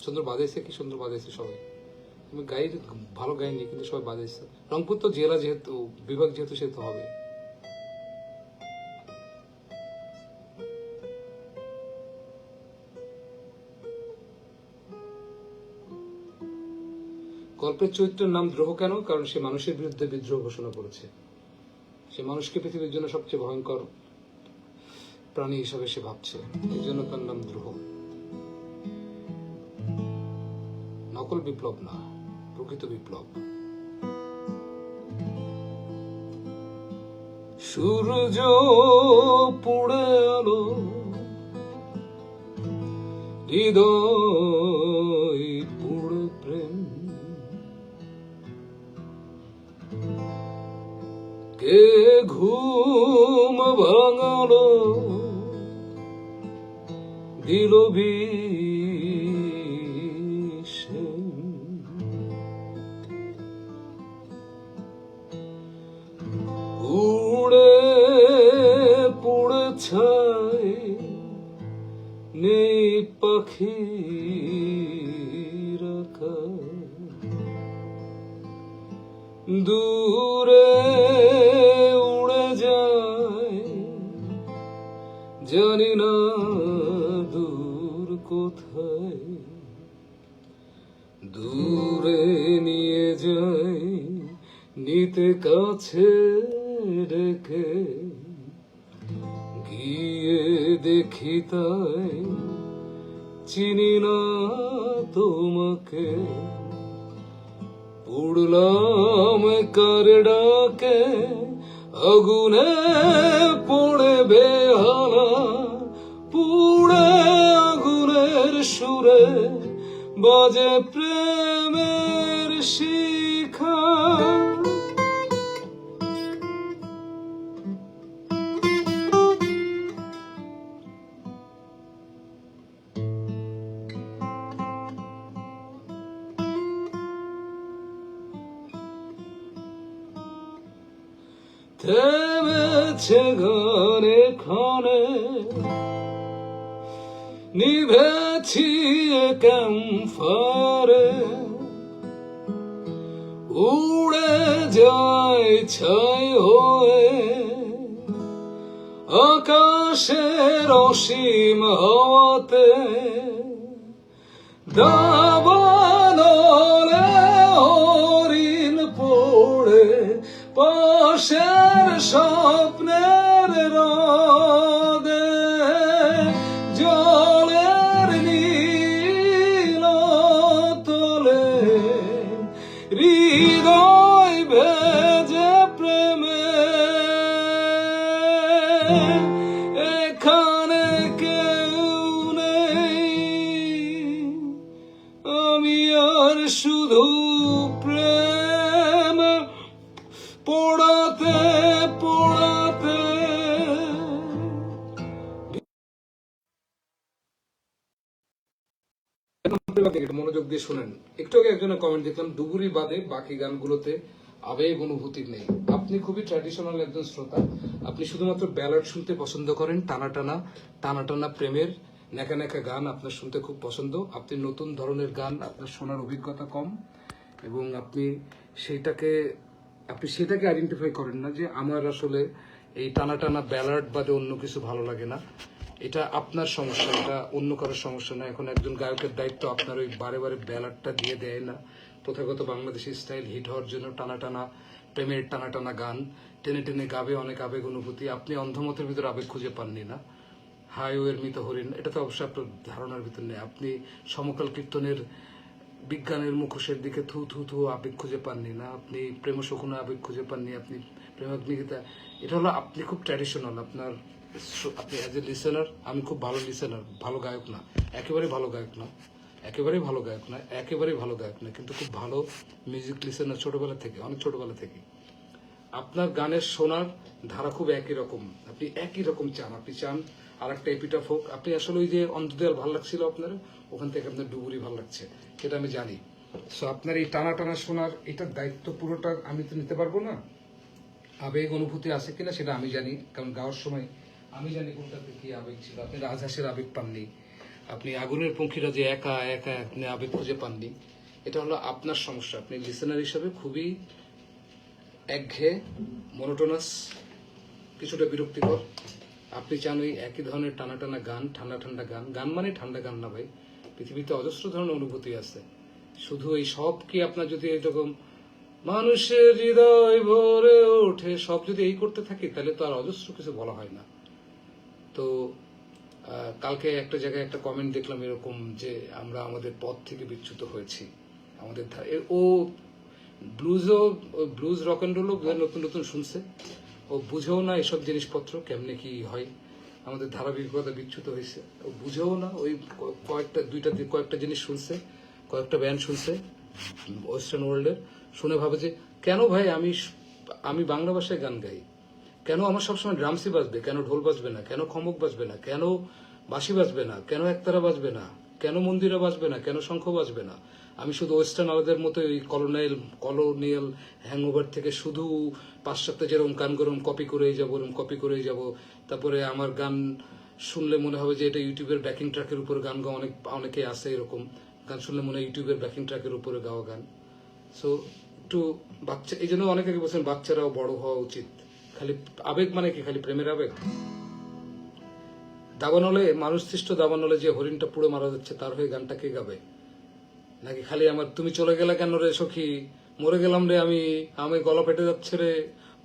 সুন্দর বাজাইছে, কি সুন্দর বাজাইছে সবাই। আমি ভালো গাইনি, কিন্তু সবাই বাজাইছে। রংপুর তো জেলা যেহেতু, বিভাগ যেহেতু, সেহেতু হবে। গল্পের চরিত্রের নাম দ্রোহ কেন? কারণ সে মানুষের বিরুদ্ধে বিদ্রোহ ঘোষণা করেছে। সে মানুষকে পৃথিবীর জন্য সবচেয়ে ভয়ঙ্কর প্রাণী হিসাবে সে ভাবছে, এই জন্য তার নাম দ্রোহ। নকল বিপ্লব না, প্রকৃত বিপ্লব। সূর্য পুড়ে আলো, হৃদয় পুড়ে প্রেম, কে ঘুম ভাঙালো, দিল বিষে। উড়ে পুড়ে ছাই, নেই পাখির আকাশ, দূরে উড়ে যায়, জানি না দূর কোথায়, দূরে নিয়ে যায় নিতে কাছে ডেকে, গিয়ে দেখি তাই চিনি না তোমাকে, উড়লাম কার ডাকে, আগুনে পড়ে বেহালা, পুড়ে আগুনের সুরে বাজে প্রেমের শিখা। থেমেছে গানে খানে, নিভেছি ক্যাম্পফারে, উড়ে যায় ছাই হয়ে আকাশের অসীম হাওয়াতে, দাবানলে হরিণ পড়ে পাশের স্বপ্নের হ্রদে, জলের নীল তলে হৃদয় ভেজে প্রেমে, এখানে কেউ নেই, আমি আর শুধু প্রেম পোড়াতে পোড়াতে। মনোযোগ দিয়ে শুনেন। একটু আগে একজনের কমেন্ট দেখলাম, ডুবুরি বাদে বাকি গানগুলোতে আবেগ অনুভূতি নেই। আপনি খুবই ট্র্যাডিশনাল একজন শ্রোতা, আপনি শুধুমাত্র ব্যালাড শুনতে পছন্দ করেন, টানা টানা টানা টানা প্রেমের নেকা নেকা গান আপনার শুনতে খুব পছন্দ। আপনি নতুন ধরনের গান, আপনার শোনার অভিজ্ঞতা কম, এবং আপনি সেটাকে আইডেন্টিফাই করেন না যে আমার আসলে এই টানা টানা ব্যালাড বাদে অন্য কিছু ভালো লাগে না। এটা আপনার সমস্যা, এটা অন্য কারোর সমস্যা না। এখন একজন গায়কের দায়িত্ব আপনার ওই বারে বারে ব্যালাডটা দিয়ে দেয় না, প্রথাগত বাংলাদেশি স্টাইল হিট হওয়ার জন্য টানা টানা প্রেমের টানা টানা গান টেনে টেনে গাবে অনেক আবেগ অনুভূতি। আপনি অন্ধমতের ভিতর আবেগ খুঁজে পাননি না, হাইওয়ের মৃত হরিণ, এটা তো অবশ্যই আপনার ধারণার ভিতর নেই। আপনি সমকাল কীর্তনের বিজ্ঞানের মুখোশের দিকে থু থু থু আবেগ খুঁজে পাননি না, আপনি প্রেম শকুনে আবেগ খুঁজে পাননি, আপনি প্রেমাগ্নিগীতা। এটা হলো আপনি খুব ট্র্যাডিশনাল। আপনি অ্যাজ এ লিসেনার, আমি খুব ভালো লিসেনার, ভালো গায়ক না, একেবারেই ভালো গায়ক না, একেবারেই ভালো গায়ক না, একেবারেই ভালো গায়ক না, কিন্তু খুব ভালো মিউজিক লিসেনার ছোটবেলা থেকে, অনেক ছোটবেলা থেকে। আপনার গানের শোনার ধারা খুব একই রকম, আপনি একই রকম চান, আপনি চান আর একটা এপিটাফ হোক। আপনি আসলে ওই যে অন্তদেয়াল ভালো লাগছিল আপনার, ওখান থেকে আপনার ডুবুরি ভালো লাগছে, সেটা আমি জানি। সো আপনার এই টানা টানা শোনার এটার দায়িত্ব পুরোটা আমি তো নিতে পারবো না। আবেগ অনুভূতি আছে কিনা সেটা আমি জানি, কারণ গাওয়ার সময় আমি জানি কোনটাতে কি আবেগ ছিল। আপনি রাজহাঁসের আবেগ পাননি, আপনি আগুনের পঙ্খিরা যে একা একা আপনি আবেগ খুঁজে পাননি। এটা হলো আপনার সমস্যা। আপনি লিসেনার হিসাবে খুবই একঘেয়ে, মনোটোনাস, কিছুটা বিরক্তিকর। আপনি চান ওই একই ধরনের টানা টানা গান, ঠান্ডা ঠান্ডা গান। গান মানে ঠান্ডা গান না ভাই, পৃথিবীতে অজস্র ধরনের অনুভূতি আছে। শুধু এই সব কি আপনার যদি এরকম মানুষের হৃদয় ভরে ওঠে সব যদি এই করতে থাকি, তাহলে তো আর অজস্র কিছু বলা হয় না। তো কালকে একটা জায়গায় একটা কমেন্ট দেখলাম এরকম যে আমরা আমাদের পথ থেকে বিচ্যুত হয়েছি, আমাদের ও ব্লুজ রক অ্যান্ড রোলও নতুন নতুন শুনছে, ও বুঝেও না এসব জিনিসপত্র কেমনে কি হয়, আমাদের ধারাবাহিকতা বিচ্যুত হয়েছে, ও বুঝেও না। ওই কয়েকটা জিনিস শুনছে, কয়েকটা ব্যান্ড শুনছে ওয়েস্টার্ন ওয়ার্ল্ডের, শুনে ভাবে যে কেন ভাই আমি বাংলা ভাষায় গান গাই, কেন আমার সবসময় ড্রামসি বাজবে, কেন ঢোল বাজবে না, কেন খমক বাজবে না, কেন বাঁশি বাজবে না, কেন একতারা বাজবে না, কেন মন্দিরা বাজবে না, কেন শঙ্খ বাজবে না। আমি শুধু ওয়েস্টার্ন আলাদের মতো ওই কলোনিয়াল হ্যাংওভার থেকে শুধু পাশ্চাত্যে যেরকম গান গরম কপি করেই যাব। তারপরে আমার গান শুনলে মনে হবে যে এটা ইউটিউবের ব্যাকিং ট্র্যাকের উপর গান গাওয়া, অনেকে আছে এরকম গান শুনলে মনে হয় ইউটিউবের ব্যাকিং ট্র্যাকের উপরে গাওয়া গান। সো একটু বাচ্চা, এই জন্য অনেকে বলছেন বাচ্চারাও বড় হওয়া উচিত। খালি আবেগ মানে কি খালি প্রেমের আবেগ? দাবানলে, মানুষ সৃষ্ট দাবানলে যে হরিণটা পুড়ে মারা যাচ্ছে তার হয়ে গানটা কে গাবে? নাকি খালি আমার তুমি চলে গেলে কেন রে সখী, মরে গেলাম রে আমি, আমি গলা ফেটে যাচ্ছে রে,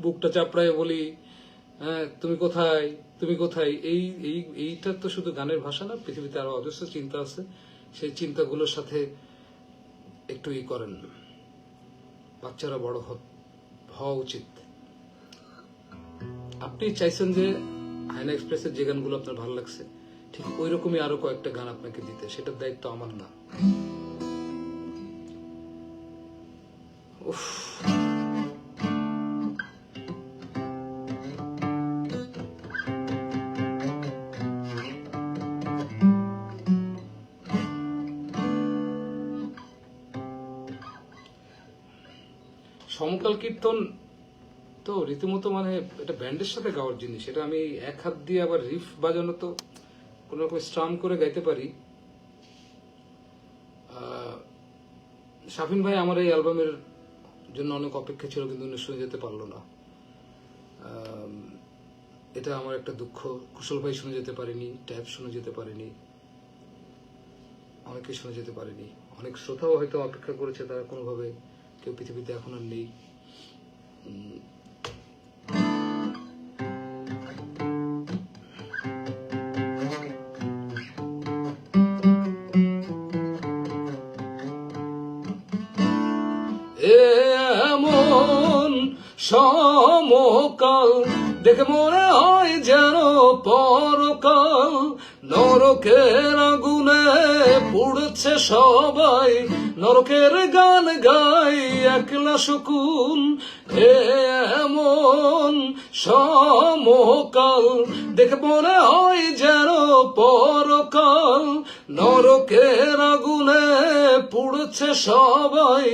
বুকটা চাপড়ায় বলি, হ্যাঁ তুমি কোথায়, তুমি কোথায়? এইটা তো শুধু গানের ভাষা না, পৃথিবীতে আরো অজস্র চিন্তা আছে। সেই চিন্তাগুলোর সাথে একটু করেন। বাচ্চারা বড় হওয়া উচিত। আপনি চাইছেন যে হায়না এক্সপ্রেসের যে গানগুলো আপনার ভালো লাগছে ঠিক ওই রকমই আরো কয়েকটা গান আপনাকে দিতে, সেটার দায়িত্ব আমার না। উফ, সমকাল কীর্তন তো রীতিমতো মানে এটা ব্যান্ডের সাথে গাওয়ার জিনিস। এটা আমি এক হাত দিয়ে আবার রিফ বাজানো তো কোন রকম স্ট্রাম করে গাইতে পারি। শাফিন ভাই আমার এই অ্যালবামের জন্য অনেক অপেক্ষা ছিল, কিন্তু উনি শুনে যেতে পারলো না। এটা আমার একটা দুঃখ। কুশল ভাই শুনে যেতে পারেনি, ট্যাব শুনে যেতে পারেনি, অনেকে শুনে যেতে পারেনি। অনেক শ্রোতাও হয়তো অপেক্ষা করেছে, তারা কোনোভাবে কেউ পৃথিবীতে এখন আর নেই। এমন সমকাল দেখে মনে হয় যেন পরকাল, নরকের আগুনে পুড়ছে সবাই, নরকের গান গাই একলা শকুন। এমন সমকাল দেখে মনে হয় যেন পরকাল, নরকের আগুনে পুড়ছে সবাই,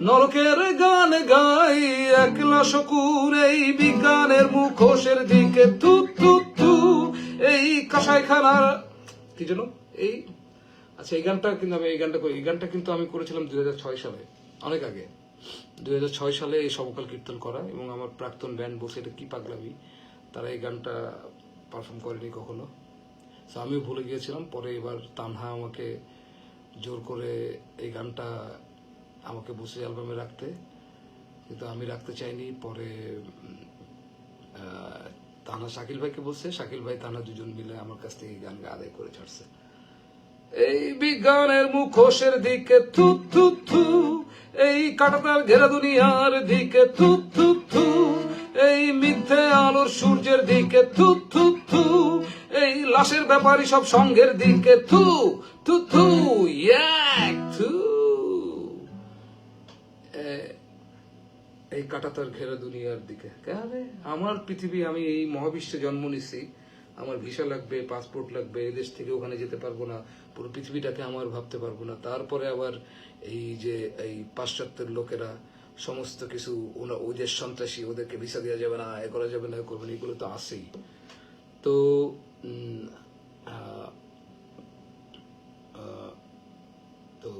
নরকের গান গাই একলা শকুন। এই বিজ্ঞানের মুখোশের দিকে থু থু থু, এই কাসাইখানার কি যেন এই, আচ্ছা এই গানটা কিন্তু আমি করেছিলাম 2006 সালে, অনেক আগে 2006 সালে এই সমকাল কীর্তন করা। এবং আমার প্রাক্তন ব্যান্ড বসে এটা কি পাগলামি, তারা এই গানটা পারফর্ম করেনি কখনো। তো আমিও ভুলে গিয়েছিলাম। পরে এবার তানহা আমাকে জোর করে এই গানটা আমাকে বসে অ্যালবামে রাখতে, কিন্তু আমি রাখতে চাইনি। পরে তানহা শাকিল ভাইকে বলছে, শাকিল ভাই তানহা দুজন মিলে আমার কাছ থেকে এই গান আদায় করে ছাড়ছে। এই বিজ্ঞানের মুখোশের দিকে থু থু থু, এই কাটাতার ঘেরা দুনিয়ার দিকে থু থু থু, এই মিথ্যে আলোর সূর্যের দিকে থু থু থু, এই লাশের ব্যাপারী সব সঙ্গের দিকে থু থু থু, এক থু। এই কাটাতার ঘেরা দুনিয়ার দিকে কেন আমার পৃথিবী, আমি এই মহাবিশ্বে জন্ম নিছি, আমার ভিসা লাগবে, পাসপোর্ট লাগবে, এই দেশ থেকে ওখানে যেতে পারবো না, পুরো পৃথিবীটাকে আমার ভাবতে পারবো না। তারপরে আবার এই যে এই পাশ্চাত্যের লোকেরা সমস্ত কিছু, ওই দেশ সন্ত্রাসী, ওদেরকে ভিসা দেওয়া যাবে না, এ করা যাবে না, করবে না, এগুলো তো আছেই। তো তো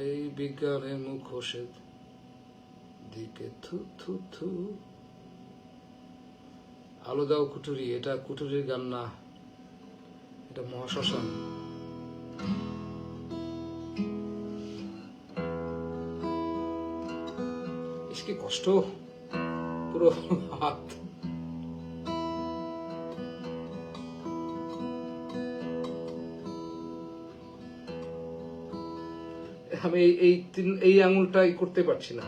এই বিজ্ঞানের মুখোশের দিকে থু থু থু। আলো দাও কুঠুরি, এটা কুঠুরির গান না, এটা মহাশ্মশান। কি কষ্ট, পুরো হাত। আমি এই আঙুলটাই করতে পারছি না।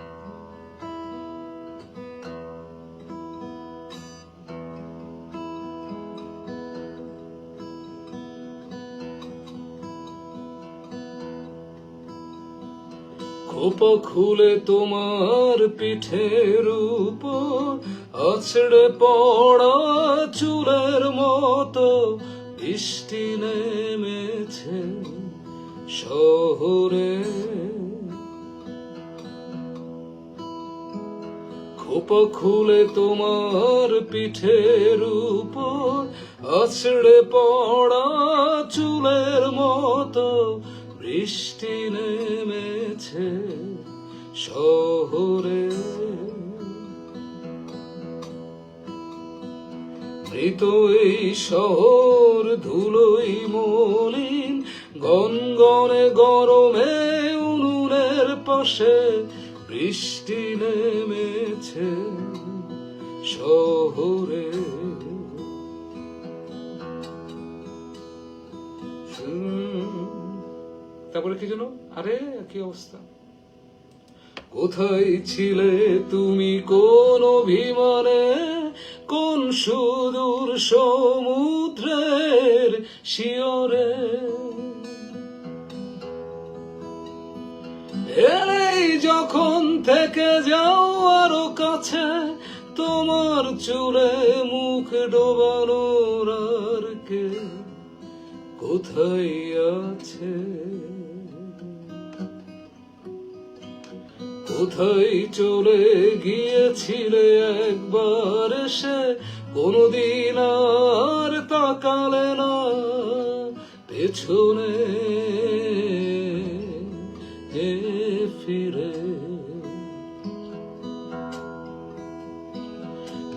খোপা খুলে তোমার পিঠের উপর আছড়ে পড়া চুলের মতো বৃষ্টি নেমেছে শহরে। খোপা খুলে তোমার পিঠের উপর আছড়ে পড়া চুলের মতো বৃষ্টি নেমেছে আছে শহরে, মৃত এই শহর ধুলোই মলিন, গনগনে গরমে উনুনের পাশে বৃষ্টি নেমেছে শহরে। তারপরে কি যেন, আরে কি অবস্থা, কোথায় ছিলে তুমি কোন অভিমানে, কোন সুদূর সমুদ্রের শিয়রে, এই যখন থেকে যাও আরো কাছে, তোমার চুলে মুখ ডোবানোর আর কে কোথায় আছে, কোথায় চলে গিয়েছিলে একবার এসে, কোনদিন আর তাকালে না পেছনে ফিরে।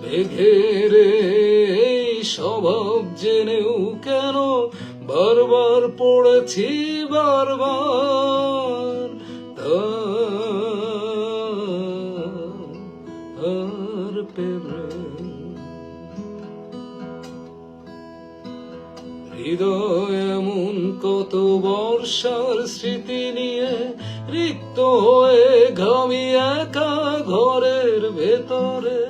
মেঘের এই স্বভাব জেনেও কেন বারবার পড়েছি বারবার তার প্রেমে। হৃদয় এমন কত বর্ষার স্মৃতি নিয়ে রিক্ত হয়ে ঘামি একা ঘরের ভেতরে,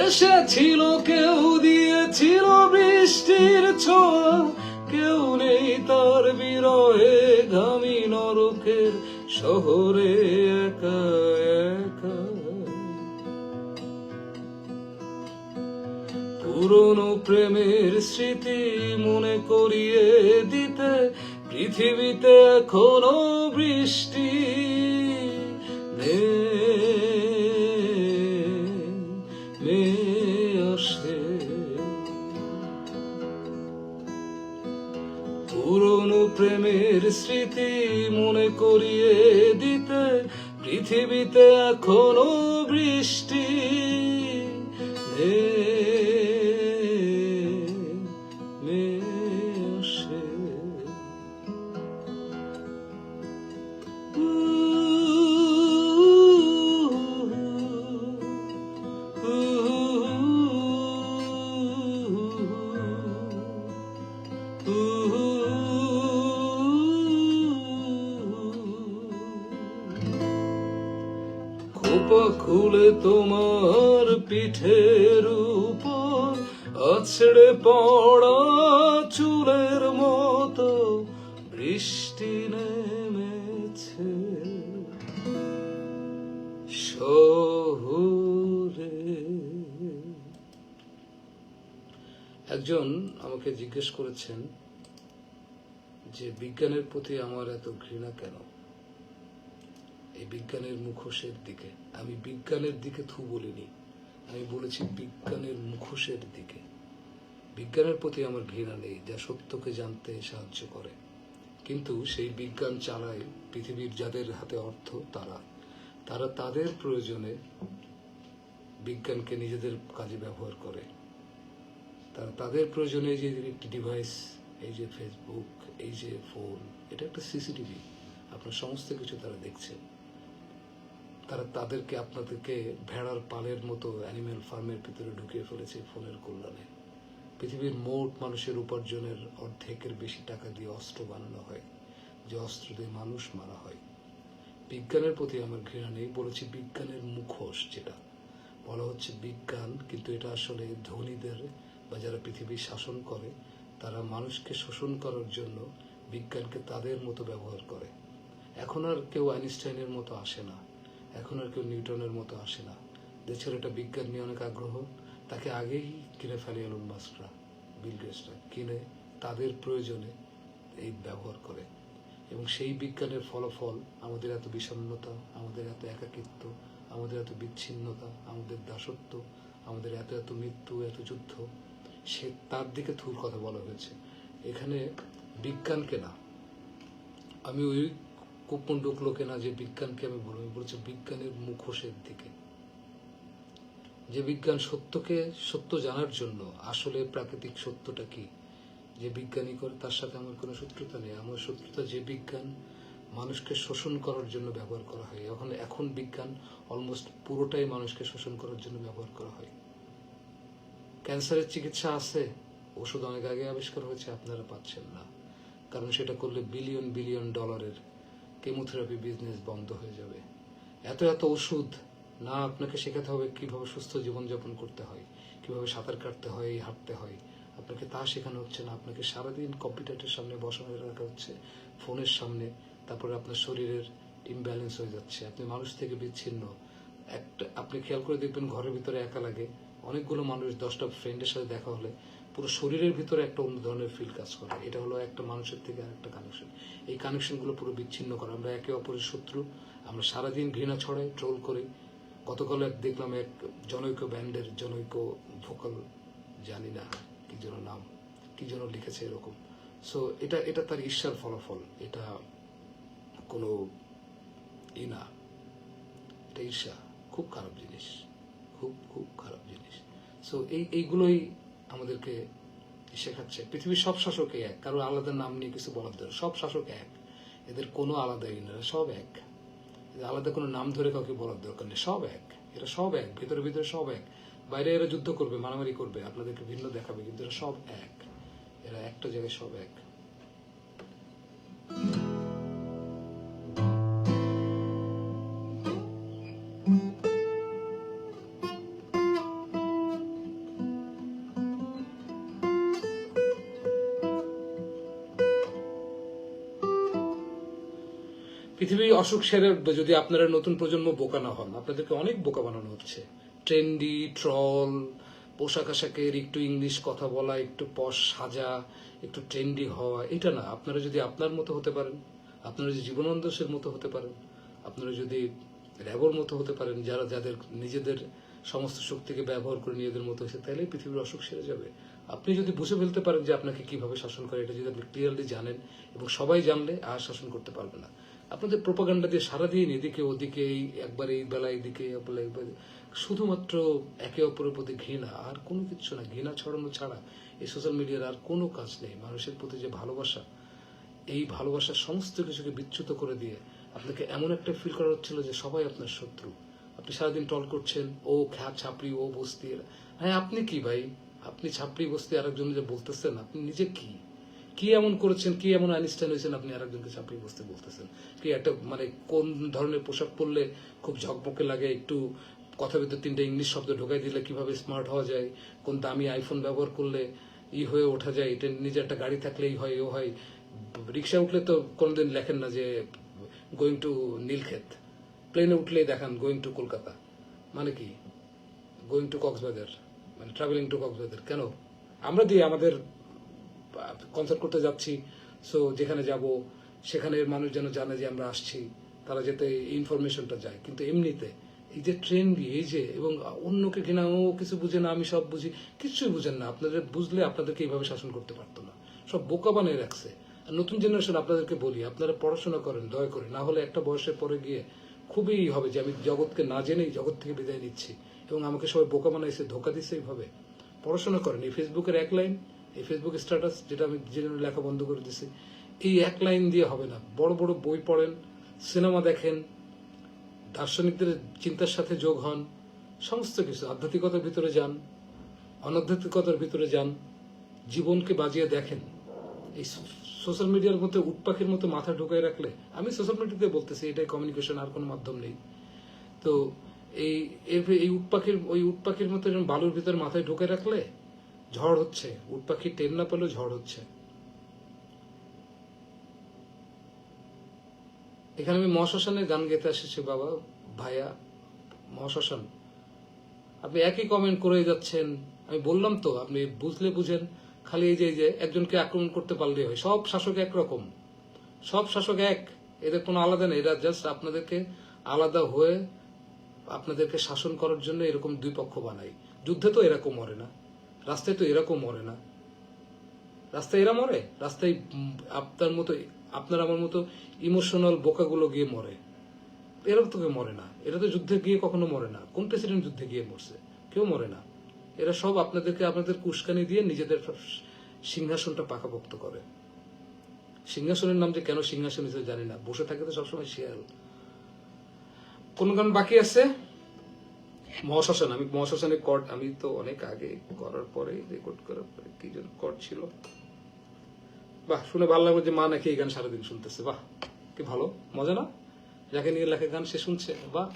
এসেছিল কেউ দিয়েছিল বৃষ্টির ছোঁয়া, কেউ নেই তার বিরহে ঘামি নরকের শহরে একা একা। পুরনো প্রেমের স্মৃতি মনে করিয়ে দিতে পৃথিবীতে এখনো বৃষ্টি আসে। পুরনো প্রেমের স্মৃতি মনে করিয়ে দিতে পৃথিবীতে এখনো বৃষ্টি আসে। খোপা খুলে তোমার পিঠের উপর আছড়ে পড়া চুলের মতো বৃষ্টি নেমেছে শহরে। একজন আমাকে জিজ্ঞেস করেছেন যে বিজ্ঞানের প্রতি আমার এত ঘৃণা কেন, এই বিজ্ঞানের মুখোশের দিকে। আমি বিজ্ঞানের দিকে থু বলিনি, আমি বলেছি বিজ্ঞানের মুখোশের দিকে। বিজ্ঞানের প্রতি আমার ঘৃণা নেই, যা সত্যকে জানতে সাহায্য করে, কিন্তু সেই বিজ্ঞান চালায় পৃথিবীর যাদের হাতে অর্থ, তারা তাদের প্রয়োজনে বিজ্ঞানকে নিজেদের কাজে ব্যবহার করে। তারা তাদের প্রয়োজনে যে একটি ডিভাইস, এই যে ফেসবুক, এই যে ফোন, এটা একটা সিসিটিভি, আপনার সমস্ত কিছু তারা দেখছে। তারা তাদেরকে আপনাদেরকে ভেড়ার পালের মতো অ্যানিম্যাল ফার্মের ভিতরে ঢুকিয়ে ফেলেছে ফোনের কল্যাণে। পৃথিবীর মোট মানুষের উপার্জনের অর্ধেকের বেশি টাকা দিয়ে অস্ত্র বানানো হয়, যে অস্ত্র দিয়ে মানুষ মারা হয়। বিজ্ঞানের প্রতি আমার ঘৃণা নেই, বলেছি বিজ্ঞানের মুখোশ, যেটা বলা হচ্ছে বিজ্ঞান, কিন্তু এটা আসলে ধনীদের বা যারা পৃথিবী শাসন করে, তারা মানুষকে শোষণ করার জন্য বিজ্ঞানকে তাদের মতো ব্যবহার করে। এখন আর কেউ আইনস্টাইনের মতো আসে না, এখন আর কেউ নিউটনের মতো আসে না। যে ছেলেটা বিজ্ঞান নিয়ে অনেক আগ্রহ, তাকে আগেই কিনে ফেলে এলন মাস্করা, বিল গেটসরা, কিনে তাদের প্রয়োজনে এই ব্যবহার করে। এবং সেই বিজ্ঞানের ফলাফল আমাদের এত বিষণ্ণতা, আমাদের এত একাকিত্ব, আমাদের এত বিচ্ছিন্নতা, আমাদের দাসত্ব, আমাদের এত এত মৃত্যু, এত যুদ্ধ, সে তার দিকে থুর কথা বলা হয়েছে। এখানে বিজ্ঞানকে না, আমি ওই কুপন্ডুক লোকে না যে বিজ্ঞানকে আমি বলবো, আমি বলছি বিজ্ঞানের মুখোশের দিকে। যে বিজ্ঞান সত্য জানার জন্য আসলে প্রাকৃতিক সত্যটা কি যে বিজ্ঞানী করে, তার সাথে আমার কোনো শত্রুতা নেই। আমার শত্রুতা যে বিজ্ঞান মানুষকে শোষণ করার জন্য ব্যবহার করা হয়। এখন বিজ্ঞান অলমোস্ট পুরোটাই মানুষকে শোষণ করার জন্য ব্যবহার করা হয়। ক্যান্সারের চিকিৎসা আছে, ওষুধ অনেক আগে আবিষ্কার হয়েছে, আপনারা পাচ্ছেন না, কারণ সেটা করলে বিলিয়ন বিলিয়ন ডলারের কেমোথেরাপি বিজনেস বন্ধ হয়ে যাবে। এত এত ওষুধ, না আপনাকে শেখাতে হবে কিভাবে সুস্থ জীবনযাপন করতে হয়, কিভাবে সাঁতার কাটতে হয়, হাঁটতে হয়, আপনাকে তা শেখানো হচ্ছে না। আপনাকে সারাদিন কম্পিউটারের সামনে বসানো রাখা হচ্ছে, ফোনের সামনে। তারপরে আপনার শরীরের ইমব্যালেন্স হয়ে যাচ্ছে, আপনি মানুষ থেকে বিচ্ছিন্ন। আপনি খেয়াল করে দেখবেন ঘরের ভিতরে একা লাগে, অনেকগুলো মানুষ 10টা ফ্রেন্ডের সাথে দেখা হলে পুরো শরীরের ভিতরে একটা অন্য ধরনের ফিল কাজ করে। এটা হলো একটা মানুষের থেকে আরেকটা কানেকশন। এই কানেকশনগুলো পুরো বিচ্ছিন্ন করা। আমরা একে অপরের শত্রু, আমরা সারাদিন ঘৃণা ছড়াই, ট্রোল করি। গতকাল দেখলাম এক জনৈক ব্যান্ডের জনৈক ভোকাল, জানি না কি যেন নাম, কি যেন লিখেছে এরকম। সো এটা তার ঈর্ষার ফলাফল, এটা কোনো না, এটা ঈর্ষা। খুব খারাপ জিনিস, খুব খুব খারাপ জিনিস। সো এইগুলোই আমাদেরকে শেখাচ্ছে। পৃথিবীর সব শাসকই এক, কারো আলাদা নাম নিয়ে কিছু বলার দরকার। সব শাসক এক, এদের কোনো আলাদাই না, সব এক। আলাদা কোনো নাম ধরে কাউকে বলার দরকার নেই, সব এক, এরা সব এক, ভিতরে ভিতরে সব এক। বাইরে এরা যুদ্ধ করবে, মারামারি করবে, আপনাদেরকে ভিন্ন দেখাবে, কিন্তু এরা সব এক, এরা একটা জায়গায় সব এক। পৃথিবী অসুখ সেরে যদি আপনারা নতুন প্রজন্ম বোকা না হন, আপনাদেরকে অনেক বোকা বানানো হচ্ছে। ট্রেন্ডি, ট্রল, পোশাক আশাকের, একটু ইংলিশ কথা বলা, একটু পশ সাজা, একটু ট্রেন্ডি হওয়া, এটা না। আপনারা যদি আপনার মতো হতে পারেন, আপনারা যদি জীবনানন্দ সের মতো হতে পারেন, আপনারা যদি র্যাবর মতো হতে পারেন, যাদের নিজেদের সমস্ত শক্তিকে ব্যবহার করে নিজেদের মতো হয়েছে, তাহলে পৃথিবীর অসুখ সেরে যাবে। আপনি যদি বুঝে ফেলতে পারেন যে আপনাকে কিভাবে শাসন করে, এটা যদি আপনি ক্লিয়ারলি জানেন, এবং সবাই জানলে আর শাসন করতে পারবে না। আপনাদের প্রোপাগান্ডা দিয়ে সারাদিন এদিকে ওদিকে, একবার এই বেলা এদিকে, শুধুমাত্র একে অপরের প্রতি ঘৃণা, আর কোনো কিছু না। ঘৃণা ছড়ানো ছাড়া এই সোশ্যাল মিডিয়ার আর কোনো কাজ নেই। মানুষের প্রতি যে ভালোবাসা, এই ভালোবাসার সমস্ত কিছুকে বিচ্যুত করে দিয়ে আপনাকে এমন একটা ফিল করা হচ্ছিল যে সবাই আপনার শত্রু। আপনি সারাদিন টল করছেন, ও ছাপড়ি, ও বস্তি। হ্যাঁ, আপনি কি ভাই? আপনি ছাপড়ি বস্তি আরেকজন যে বলতেছেন, আপনি নিজে কি কি এমন করেছেন, কি এমন আইনস্টাইন হয়েছেন আপনি আরেকজনকে ছাপড়ি বস্তি বলতেছেন? কি একটা কোন ধরনের পোশাক পরলে খুব ঝকমকে লাগে, একটু কথার ভিতরে 3টা ইংলিশ শব্দ ঢোকাই দিলে কিভাবে স্মার্ট হওয়া যায়, কোন দামি আইফোন ব্যবহার করলে হয়ে ওঠা যায়, এটা নিজে একটা গাড়ি থাকলেই হয়, ও হয়। রিক্সা উঠলে তো কোনোদিন লেখেন না যে গোয়িং টু নীলক্ষেত, প্লেনে উঠলেই দেখান গোয়িং টু কলকাতা। মানে কি গোয়িং টু কক্সবাজার, মানে ট্রাভেলিং টু কক্সবাজার? কেন? আমরা দিয়ে আমাদের কনসার্ট করতে যাচ্ছি, সো যেখানে যাব সেখানে মানুষ যেন জানে যে আমরা আসছি, তারা যাতে ইনফরমেশনটা যায়। কিন্তু এমনিতে এই যে ট্রেন্ডি, এই যে, এবং অন্যকে ঘৃণা, ও কিছু বুঝে না, আমি সব বুঝি, কিছুই বুঝেন না। আপনাদের বুঝলে আপনাদেরকে এইভাবে শাসন করতে পারতো না। সব বোকা বানিয়ে রাখছে। আর নতুন জেনারেশন, আপনাদেরকে বলি, আপনারা পড়াশোনা করেন দয়া করে, না হলে একটা বয়সের পরে গিয়ে খুবই হবে যে আমি জগৎকে না জেনেই জগৎ থেকে বিদায় নিচ্ছি, এবং আমাকে সবাই বোকা বানাইছে, ধোকা দিচ্ছে। এইভাবে পড়াশোনা করেন। এই ফেসবুকের এক লাইন, এই ফেসবুক স্ট্যাটাস, যেটা আমি যে জন্য লেখা বন্ধ করে দিছি, এই এক লাইন দিয়ে হবে না। বড় বড় বই পড়েন, সিনেমা দেখেন, দার্শনিকদের চিন্তার সাথে যোগ হন, সমস্ত কিছু আধ্যাত্মিকতার ভিতরে যান, অনাধ্যাত্মিকতার ভিতরে যান, জীবনকে বাজিয়ে দেখেন। এই সোশ্যাল মিডিয়ার মধ্যে উটপাখির মতো মাথা ঢুকাই রাখলে, আমি সোশ্যাল মিডিয়াতে বলতেছি, এটাই কমিউনিকেশন, আর কোনো মাধ্যম নেই। তো এই উটপাখির মতো বালুর ভিতরে মাথায় ঢুকে রাখলে ঝড় হচ্ছে, উটপাখি টের না পেলেও ঝড় হচ্ছে। এখানে আমি মহাশ্মশানের গান গেতে এসেছি। বাবা, ভাইয়া, মহাশ্মশান, আপনি একই কমেন্ট করে যাচ্ছেন। আমি বললাম তো, আপনি বুঝলে বুঝেন। খালি এই যে একজনকে আক্রমণ করতে পারলেই হয়। সব শাসক একরকম, সব শাসক এক, এদের কোনো আলাদা নেই। এরা জাস্ট আপনাদেরকে আলাদা হয়ে আপনাদেরকে শাসন করার জন্য এরকম দুই পক্ষ বানাই। যুদ্ধে তো এরকম মরে না, রাস্তায় তো এরকম মরে না। রাস্তায় এরা মরে, রাস্তায় আপনার মতো আপনার আমার মতো ইমোশনাল বোকাগুলো গিয়ে মরে, এরা তো কেউ মরে না, এরা তো যুদ্ধে গিয়ে কখনো মরে না। কোন প্রেসিডেন্ট যুদ্ধে গিয়ে মরছে? কেউ মরে না। এরা সব আপনাদের কুস্কানি দিয়ে নিজেদের সিংহাসনটা পাকাপোক্ত করে। সিংহাসনের নাম যে কেন সিংহাসন হিসেবে জানি না, বসে থাকে তো সবসময় শিয়াল। কোন গান বাকি আছে? মহাশ্মশান। আমি মহাশ্মশানের কর্ড আমি তো অনেক আগে করার পরে রেকর্ড করার পরে কি যেন কর্ড ছিল। বাহ, শুনে ভালো লাগলো যে মা নাকি এই গান সারাদিন শুনতেছে। বাহ, কি ভালো, মজা না? যাকে নিয়ে লেখা গান সে শুনছে। বাহ,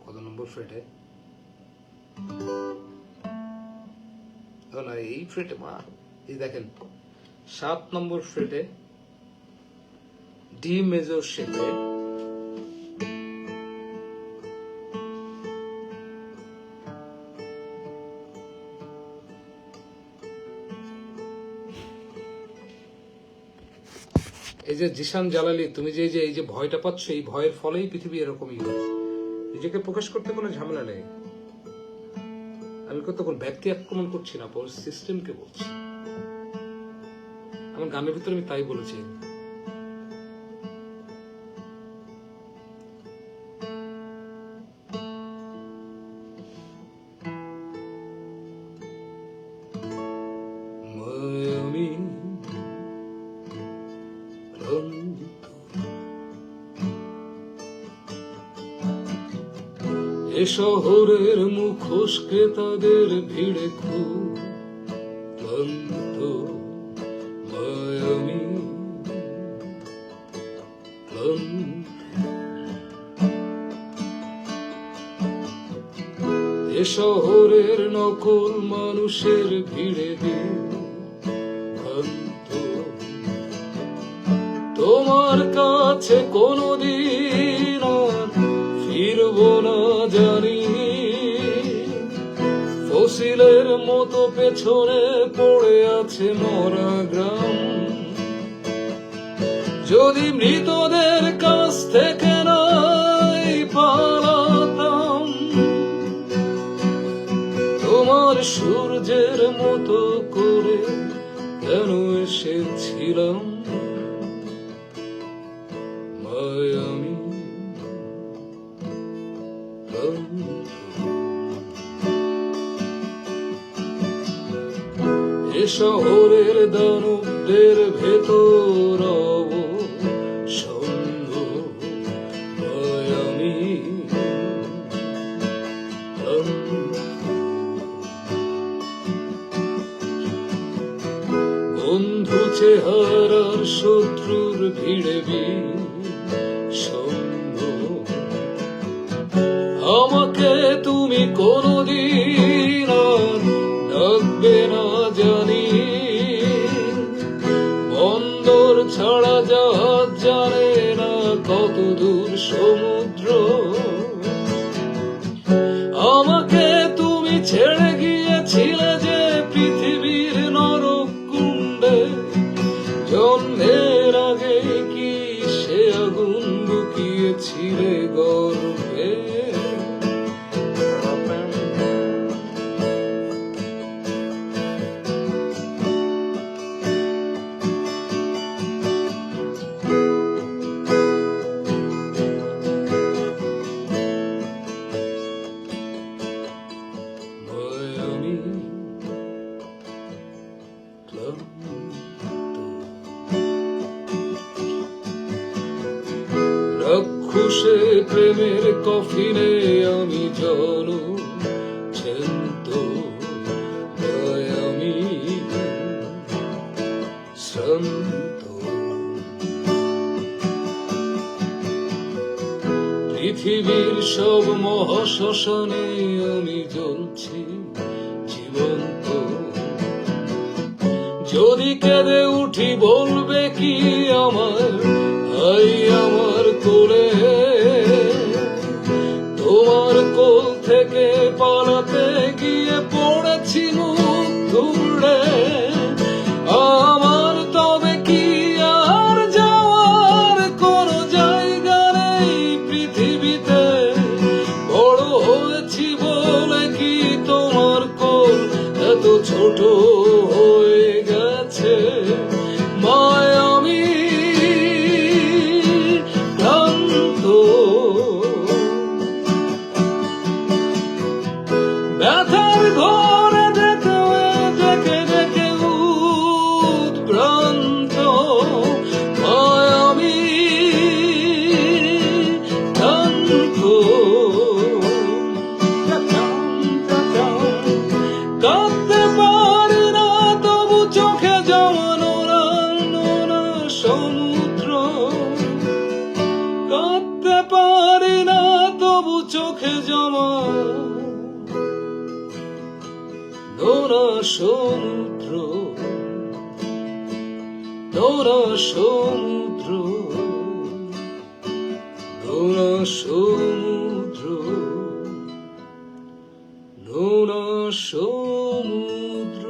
কত নম্বর ফ্রেটে? না, এই ফ্রেটে মা, এই দেখেন 7 নম্বর ফ্রেটে ডি মেজর শেপে এই যে জিশান জালালি, তুমি যে এই যে ভয়টা পাচ্ছ, এই ভয়ের ফলেই পৃথিবী এরকমই হয়। নিজেকে প্রকাশ করতে কোনো ঝামেলা নেই। আমি তখন ব্যক্তি আক্রমণ করছি না, সিস্টেমকে বলছি। আমার গানের ভিতরে আমি তাই বলেছি। এ শহরের মুখোশ ক্রেতাদের ভিড়ে খুব ক্লান্ত, আমি এ শহরের নকল মানুষের ভিড়ে ভ্রান্ত। তোমার কাছে কোনদিন আর ফিরবো না জানি, ফসিলের মতো পেছনে পড়ে আছে মরা গ্রাম। যদি মৃতদের কাছ থেকে নাই পালাতাম, তোমার সূর্যের মতো করে কেন এসেছিলাম মায়ামি। এ শহরের দানবদের ভেতর সঙ্গ আমি। বন্ধু চেহারার শত্রুর ভিড়ে সঙ্গ, আমাকে তুমি কোনদিন আর ডাকবে না জানি। বন্দর ছাড়া জাহাজ জানে না কত দূর সমুদ্র, আমাকে তুমি ছেড়ে গিয়েছিলে যে পৃথিবীর নরক কুণ্ডে। জন্মের আগে কি সে আগুন লুকিয়েছিলে গর্ভে? রাক্ষসে প্রেমের কফিনে আমি জন ছেন্ত, আমি শ্রান্ত। পৃথিবীর সব মহাশ্মশানে আমি জ্বলছি জীবন্ত। যদি কেঁদে উঠি বলবে কি আমার ভাই আমার কোলে? তোমার কোল থেকে পালাতে গিয়ে পড়েছি মুখ ধুলে। আমার তবে কি আর যাওয়ার কোন জায়গা নেই পৃথিবীতে? চোখে জমা নোনা সমুদ্র, নোনা সমুদ্র, নোনা সমুদ্র, নোনা সমুদ্র।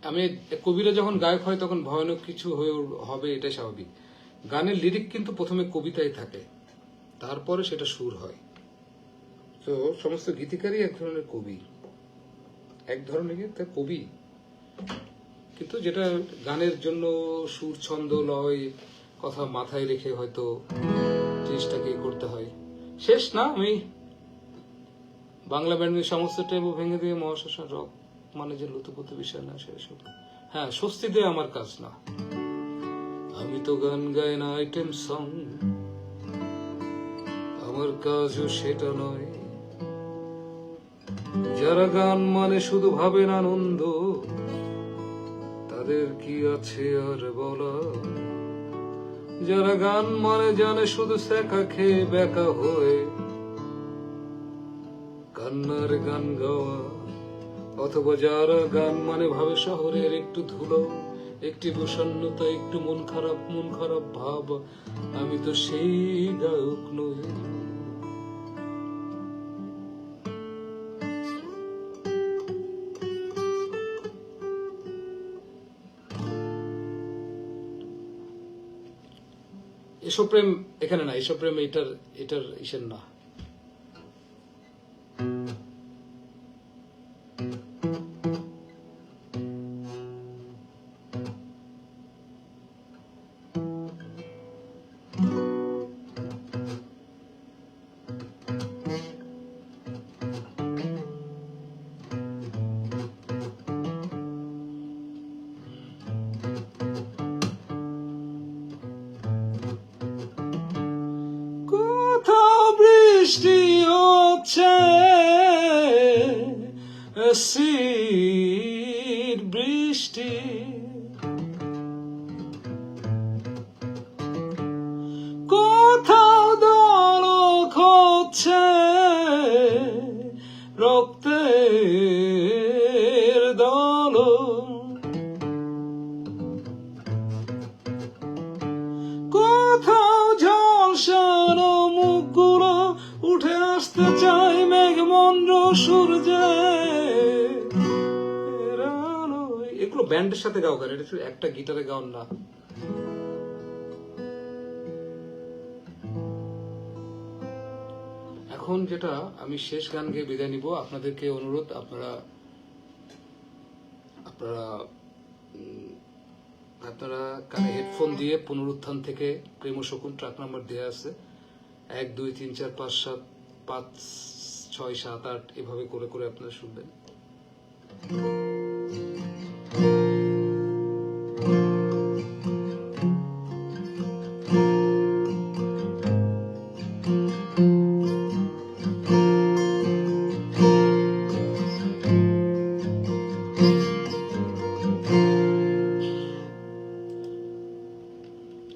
আমি কবিরা যখন গায়ক হয় তখন ভয়ানক কিছু হয়ে হবে, এটাই স্বাভাবিক। গানের লিরিক কিন্তু প্রথমে কবিতায় থাকে, তারপরে সেটা সুর হয়। তো সমস্ত গীতিকারই এক ধরনের কবি, এক ধরনের কবি, কিন্তু যেটা গানের জন্য সুর, ছন্দ, লয়, কথা মাথায় রেখে হয়তো জিনিসটাকে করতে হয়। শেষ না, আমি বাংলা ব্যান্ডের সমস্ত টেবু ভেঙে দিয়ে মহাশ্মশান রক মানে যে লুতুপুতু বিষয় না সেসব। হ্যাঁ, স্বস্তি দিয়ে আমার কাজ না। আমি তো গান গাই না আইটেম সং, আমার কাজও সেটা নয়। যারা গান মানে শুধু ভাবেন আনন্দ, তাদের কি আছে আর বলা। যারা গান মানে জানে শুধু সেকা খেয়ে বেকা হয়ে কান্নার গান গাওয়া, অথবা যারা গান মানে ভাবে শহরের একটু ধুলো, একটি বিষণ্ণতা, একটু মন খারাপ ভাব, আমি তো সেই গায়ক নই। এসব প্রেম এখানে না, এসব প্রেম এটার ইসের না। বৃষ্টি হচ্ছে, অ্যাসিড বৃষ্টি, কোথাও দলক হচ্ছে রক্তের দল, কোথাও ঝলসানো মুখগুলো উঠে আসতে চাই মেঘমন্দ্র সূর্যে। এগুলো ব্যান্ডের সাথে গাও গান, এটা একটা গিটারে গাও না। এখন যেটা আমি শেষ গান গিয়ে বিদায় নিব, আপনাদেরকে অনুরোধ, আপনারা কানে হেডফোন দিয়ে পুনরুত্থান থেকে প্রেম শকুন ট্রাক নাম্বার দেওয়া আছে, 1 2 3 4 5 7 5 6 7 8 এভাবে করে করে আপনারা শুনবেন।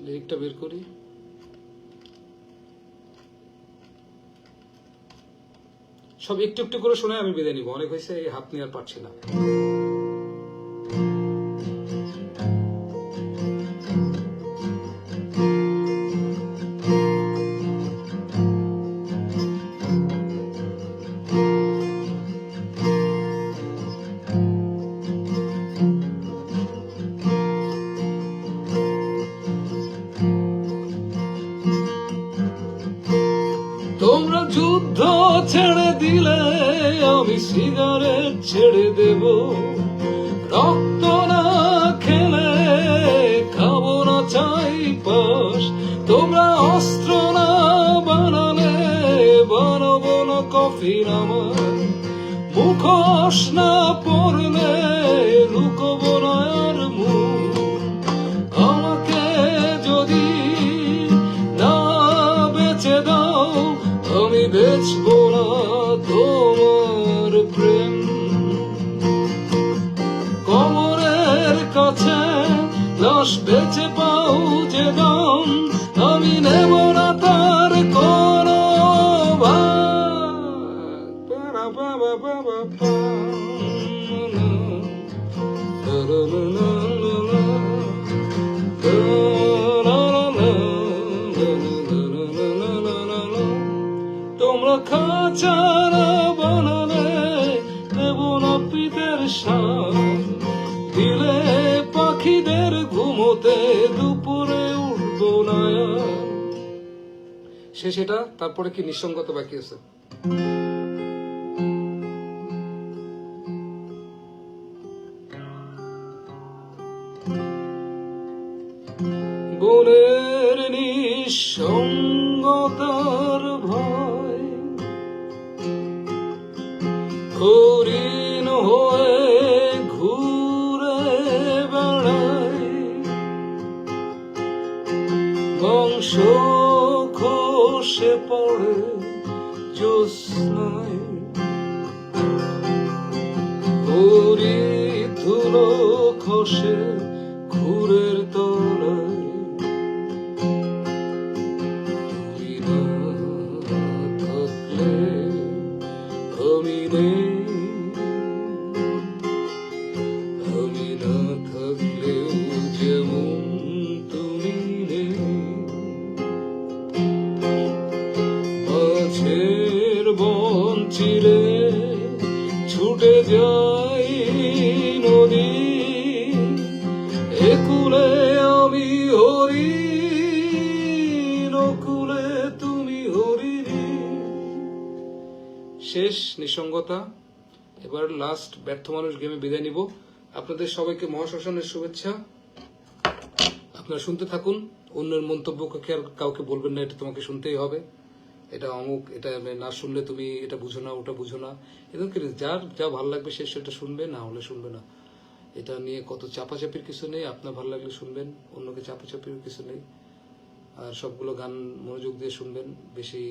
লিরিকটা বের করি। সব একটু একটু করে শুনে আমি বিদায় নিব, অনেক হয়েছে, এই হাত নিয়ে আর পারছি না। তোমরা যুদ্ধ ছেড়ে দিলে আমি সিগারেট ছেড়ে দেব, রক্ত না খেলে খাবো না চাই পাশ, তোমরা অস্ত্র না বানালে বানাবো না কফি আমার, মুখোশ না পরলে লুকবো না আর মুখ, আমাকে যদি না বেঁচে দাও দম, আমি নেব না তার কোনো ভাগ। পারা বাবা বাবা পা, তোমরা খাঁচারা বানালে দেব না পিতের শান, দিলে পাখিদের ঘুমোতে দুপুরে উঠবো না আর। সেটা তারপরে কি নিঃসঙ্গতা বাকি আছে? বনের নিঃসঙ্গতার ভয়, হরিণ হয়ে ঘুরে বেড়ায়, বংশ খসে পড়ে জ্যোৎস্নায়, হরি ধুলো খসে ঘুরের তলায়। তুমি না থাকলে আমি নেই, আমি না থাকলেও যেমন তুমি নেই। মাঝের বন চিরে ছুটে যাই নদী, একুলে আমি হরিণ, ওকুলে তুমি হরিণী। শেষ নিঃসঙ্গতা। এবার লাস্ট ব্যর্থ মানুষ গেমে বিদায় নিব। আপনাদের সবাইকে মহাশ্মশানের শুভেচ্ছা। আপনারা শুনতে থাকুন, অন্যের মন্তব্যকে আর কাউকে বলবেন না এটা তোমাকে শুনতেই হবে, এটা অমুক, এটা না শুনলে তুমি এটা বুঝো না, ওটা বুঝো না। এরকম যার যা ভালো লাগবে সে সেটা শুনবে, না হলে শুনবে না। এটা নিয়ে কত চাপাচাপির কিছু নেই, আপনার ভালো লাগলে শুনবেন, অন্যকে চাপাচাপির কিছু নেই। আর সবগুলো গান মনোযোগ দিয়ে শুনবেন, বেশি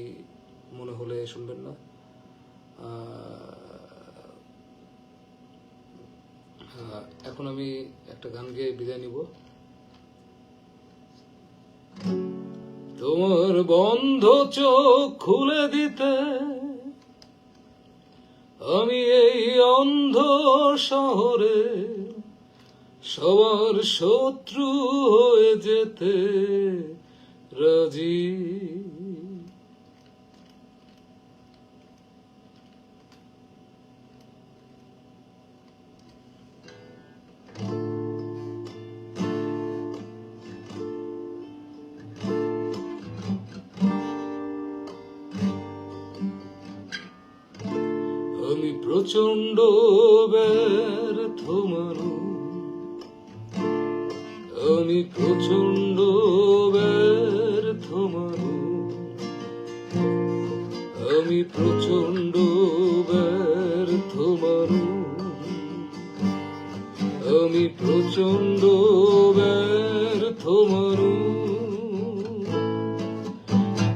মনে হলে শুনবেন না। এখন আমি একটা গান গেয়ে বিদায় নিব। তোমার বন্ধ চোখ খুলে দিতে আমি এই অন্ধ শহরে সবার শত্রু হয়ে যেতে রাজি। আমি প্রচন্ড ব্যর্থ মানুষ, আমি প্রচন্ড ব্যর্থ মানুষ, আমি প্রচন্ড ব্যর্থ মানুষ, আমি প্রচন্ড ব্যর্থ মানুষ।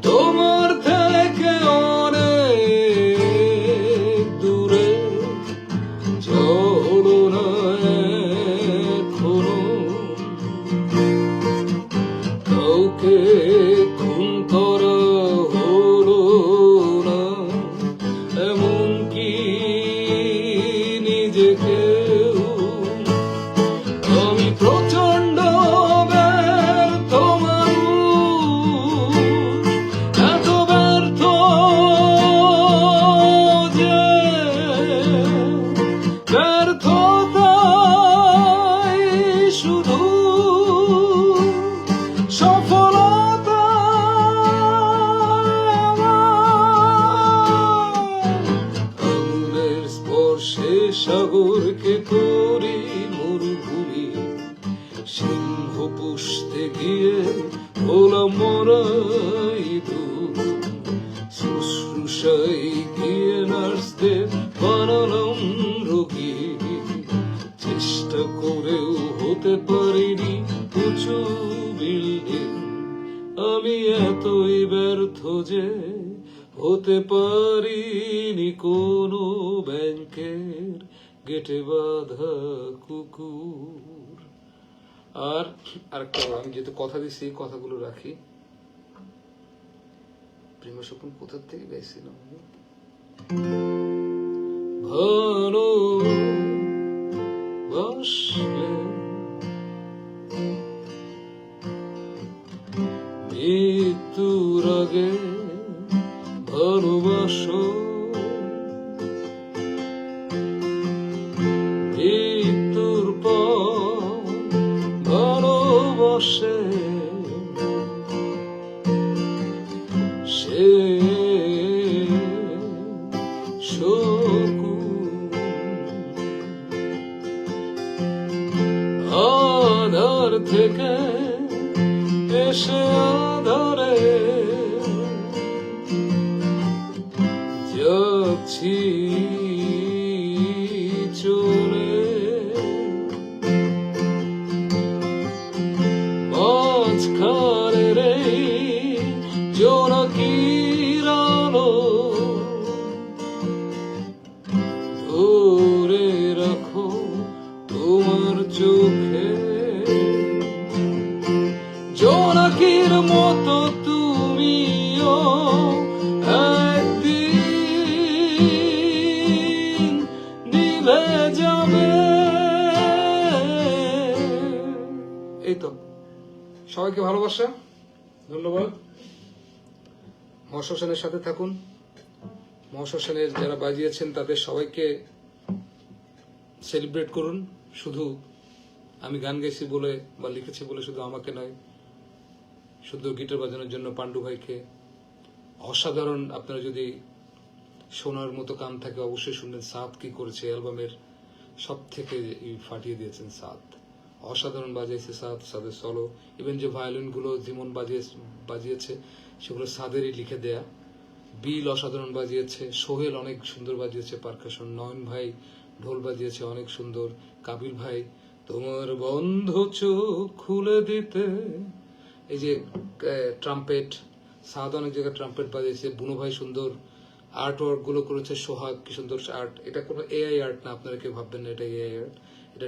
তোমার থেকে অনেক দূরে চলো না এখনো, কাউকে খুন করা হলো না, এমনকি নিজেকেও। আমি প্রচন্ড ব্যর্থ মানুষ, এত ব্যর্থ যে ব্যর্থতাই শুধু সফলতা। আঙুলের স্পর্শে সাগরকে করি মরুভূমি, সিংহ পুষতে গিয়ে হলাম মরাই দূর, শুশ্রূষাই গিয়ে নার্সদের বানালাম রোগী, চেষ্টা করেও হতে পারিনি উঁচু বিল্ডিং। আমি এতই ব্যর্থ যে হতে পারিনি কোনো ব্যাংকের গেটে বাঁধা কুকুর। আর আরেকটা, আমি যেহেতু কথা দিছি কথাগুলো রাখি। প্রেম স্বপন কোথা থেকে গাইছিলাম? ভালো বাসলে মৃত্যুর আগে ভালোবাসো, মৃত্যুর পর ভালোবাসে সে শকুন। আধার থেকে এসে আধারে যাচ্ছি চলে, মাঝখানের এই জোনাকির আলো ধরে রাখো তোমার চোখে, জোনাকির মতো তুমিও একদিন নিভে যাবে। এই তো, সবাইকে ভালোবাসা, ধন্যবাদ। মহাশয় সেনের সাথে থাকুন। মহাশয় সেনের যারা বাজিয়েছেন তাদের সবাইকে সেলিব্রেট করুন। শুধু আমি গান গাইছি বলে বা লিখেছি বলে শুধু আমাকে নয়, সুন্দর গিটার বাজানোর জন্য পান্ডু ভাইকে। অসাধারণ, আপনারা যদি শোনার মতো কান থাকে অবশ্যই শুনবেন সাদ কি করেছে। অ্যালবামের সব থেকে ফাটিয়ে দিয়েছেন সাদ, অসাধারণ বাজিয়েছে সাদ। সাদের সলো, ইভেন যে ভায়োলিন গুলো জিমন বাজিয়েছে সেগুলো সাদেরই লিখে দেয়া। বিল অসাধারণ বাজিয়েছে, সোহেল অনেক সুন্দর বাজিয়েছে পারকাশন, নয়ন ভাই ঢোল বাজিয়েছে অনেক সুন্দর, কাবিল ভাই তোমার বন্ধ চোখ খুলে দিতে, এই যে ট্রাম্পেট, সাদ অনেক জায়গায় ট্রাম্পেট বাজিয়েছে, বুনো ভাই সুন্দর আর্ট ওয়ার্ক গুলো করেছে, সোহাগ কি সুন্দর আর্ট। এটা কোনো এআই আর্ট না, আপনারা কেউ ভাববেন না এটা এআই আর্ট, এটা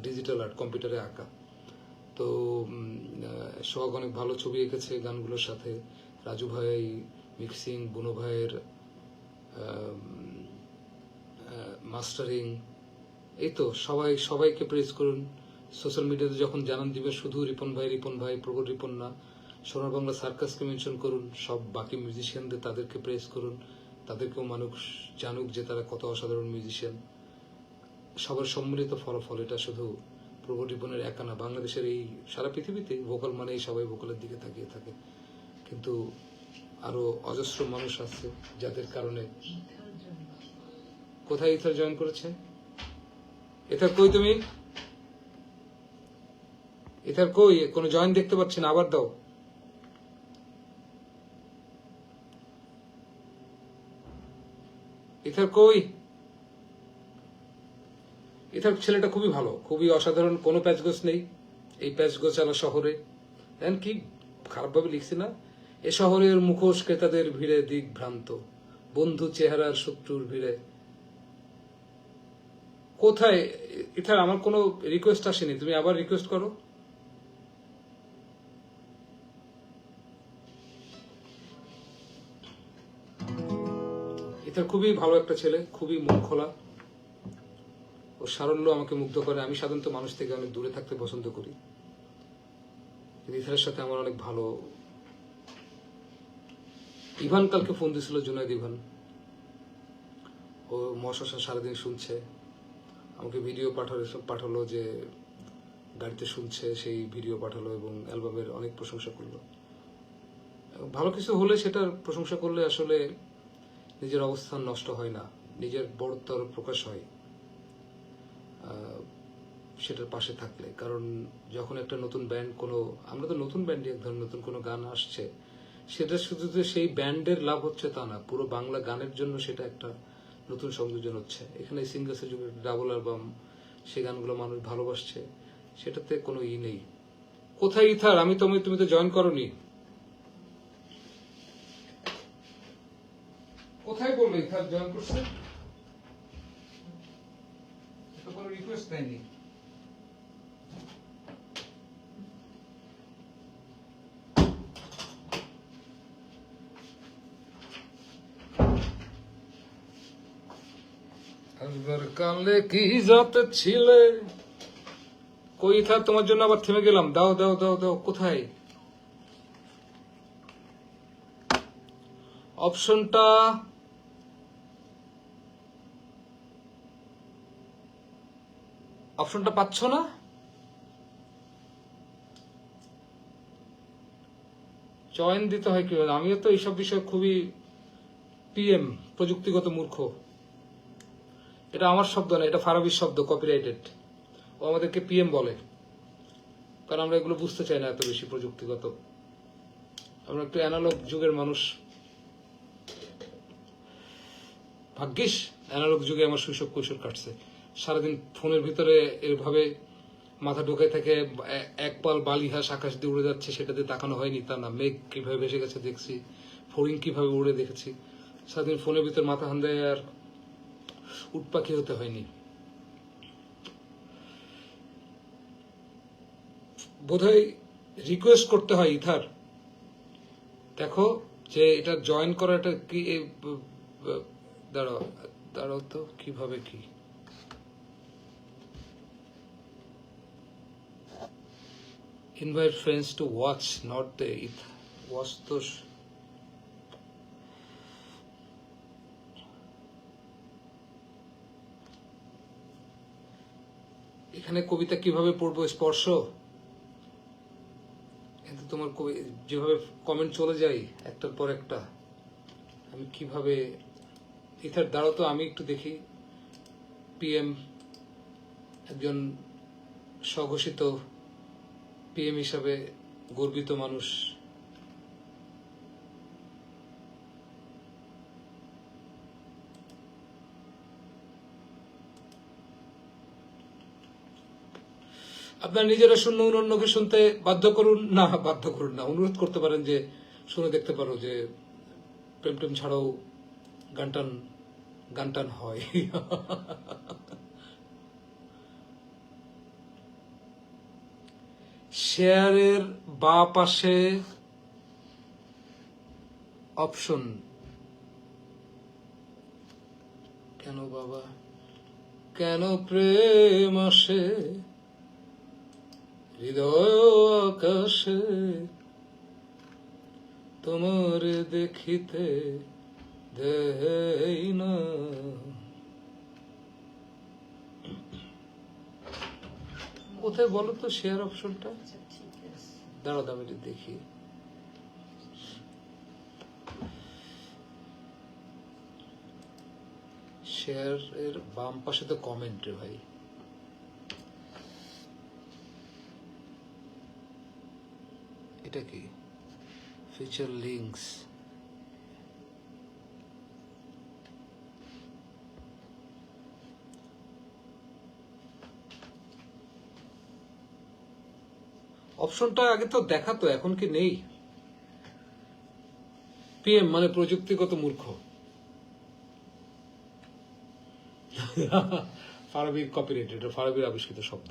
ডিজিটাল আর্ট, কম্পিউটারে আঁকা। তো সোহাগ অনেক ভালো ছবি এঁকেছে গানগুলোর সাথে, রাজু ভাই মিক্সিং, বুনো ভাইয়ের মাস্টারিং। এই তো, সবাইকে প্রেস করুন। সোশ্যাল মিডিয়াতে যখন জানান দিবে শুধু রিপন ভাই, প্রবল রিপন না, সোনার বাংলা সার্কাসকে মেনশন করুন। সব বাকি মিউজিশিয়ানদের তাদেরকে প্রেস করুন, তাদেরকেও মানুষ জানুক যে তারা কত অসাধারণ মিউজিশিয়ান। সবার সম্মিলিত ফলাফল এটা, শুধু প্রবল রিপনের একা না, বাংলাদেশের এই সারা পৃথিবীতে ভোকাল মানেই সবাই ভোকালের দিকে তাকিয়ে থাকে, কিন্তু আরো অজস্র মানুষ আছে যাদের কারণে। কোথায় ইথার জয়েন করেছে? ইথার কই তুমি? ইথার কই? কোনো জয়েন দেখতে পাচ্ছি না, আবার দাও। ইথার কই? ইথার ছেলেটা খুবই ভালো, খুবই অসাধারণ, কোনো প্যাচগোছ নেই এই প্যাচগোছালা শহরে। দেন কি খারাপভাবে লিখছি না? এ শহরের মুখোশ ক্রেতাদের ভিড়ে দিগ্ভ্রান্ত, বন্ধু চেহারার শত্রুর ভিড়ে। কোথায় ইথার? আমার কোনো রিকোয়েস্ট আসেনি, তুমি আবার রিকোয়েস্ট করো। ইথার খুবই ভালো একটা ছেলে, খুবই মন খোলা, ও সারল্য আমাকে মুগ্ধ করে। আমি সাধারণত মানুষ থেকে অনেক দূরে থাকতে পছন্দ করি, ইথারের সাথে আমার অনেক ভালো। ইভান কালকে ফোন দিছিল, জুনাইদ ইভান, ও মশা সারাদিন শুনছে, আমাকে ভিডিও পাঠালো যে গাড়িতে শুনছে, সেই ভিডিও পাঠালো এবং অ্যালবামের অনেক প্রশংসা করলো। ভালো কিছু হলে সেটার প্রশংসা করলে আসলে নিজের অবস্থান নষ্ট হয় না, নিজের বড়ত্ব প্রকাশ হয় সেটার পাশে থাকলে। কারণ যখন একটা নতুন ব্যান্ড, আমরা তো নতুন ব্যান্ডই, এক ধরনের নতুন কোনো গান আসছে, সেটা শুধু যে সেই ব্যান্ডের লাভ হচ্ছে তা না, পুরো বাংলা গানের জন্য সেটা একটা নতুন সংযোজন হচ্ছে। এখানে সিঙ্গার্সের যুগে ডাবল অ্যালবাম, সেই গানগুলো মানুষ ভালোবাসছে, সেটাতে কোনো নেই। কোথায় ইথার? তুমি তো জয়েন করোনি। কোথায় বললো ইথার জয়েন করছে? কোনো রিকোয়েস্ট দেয়নি। একবার কালে কি যাতে ছিলে। কই থাক তোমার জন্য আবার থেমে গেলাম। দাও দাও দাও দাও, কোথায় অপশনটা? অপশনটা পাচ্ছ না? চয়ন দিতে হয় কিভাবে? আমিও তো এইসব বিষয়ে খুবই পিএম, প্রযুক্তিগত মূর্খ। এটা আমার শব্দ না, এটা ফারাবির শব্দ, কপিরাইটেড। ও আমাদেরকে পিএম বলে, কারণ আমরা এগুলো বুঝতে চাই না এত বেশি প্রযুক্তিগত। আমরা একটু অ্যানালগ যুগের মানুষ। ভাগ্যিস অ্যানালগ যুগে আমার শৈশব কৈশোর কাটছে। সারাদিন ফোনের ভিতরে এভাবে মাথা ঢোকে থাকে, এক পাল বালি হাঁস আকাশ দিয়ে উড়ে যাচ্ছে, সেটাতে তাকানো হয়নি তা না। মেঘ কিভাবে ভেসে গেছে দেখছি, ফড়িং কিভাবে উড়ে দেখেছি। সারাদিন ফোনের ভিতর মাথা হান্দায় আর উটপাখি হতে হয়নি। বোধহয় রিকোয়েস্ট করতে হয় ইথার, দেখো যে এটা জয়েন করাটা কি। দাঁড়াও দাঁড়াও তো, কিভাবে কি? Invite friends to watch, not the watch তো। এখানে কবিতা কিভাবে পড়বো? স্পর্শ। কিন্তু তোমার যেভাবে কমেন্ট চলে যায় একটার পর একটা, আমি কিভাবে ইথার? দাঁড়াও তো, আমি একটু দেখি। পিএম, একজন স্বঘোষিত পিএম হিসাবে গর্বিত মানুষ। আপনার নিজেরা শুনুন, অন্যকে শুনতে বাধ্য করুন না, বাধ্য করুন না, অনুরোধ করতে পারেন যে শুনে দেখতে পারো যে প্রেম টেম ছাড়াও গানটান গানটান হয়। শেয়ারের বা পাশে অপশন কেন বাবা, কেন প্রেম আসে হৃদয় আকাশে, তোমার দেখিতে দেই না। কোথায় বলো তো শেয়ার অপশনটা? দাঁড়া দাঁড়া, এটা দেখি। শেয়ার এর বাম পাশে তো কমেন্ট রে ভাই। এটা কি? Feature links. অপশনটা আগে তো দেখাতো, এখন কি নেই? পিএম মানে প্রযুক্তিগত মূর্খ। ফারাবির কপিরাইট, এটা ফারাবির আবিষ্কৃত শব্দ।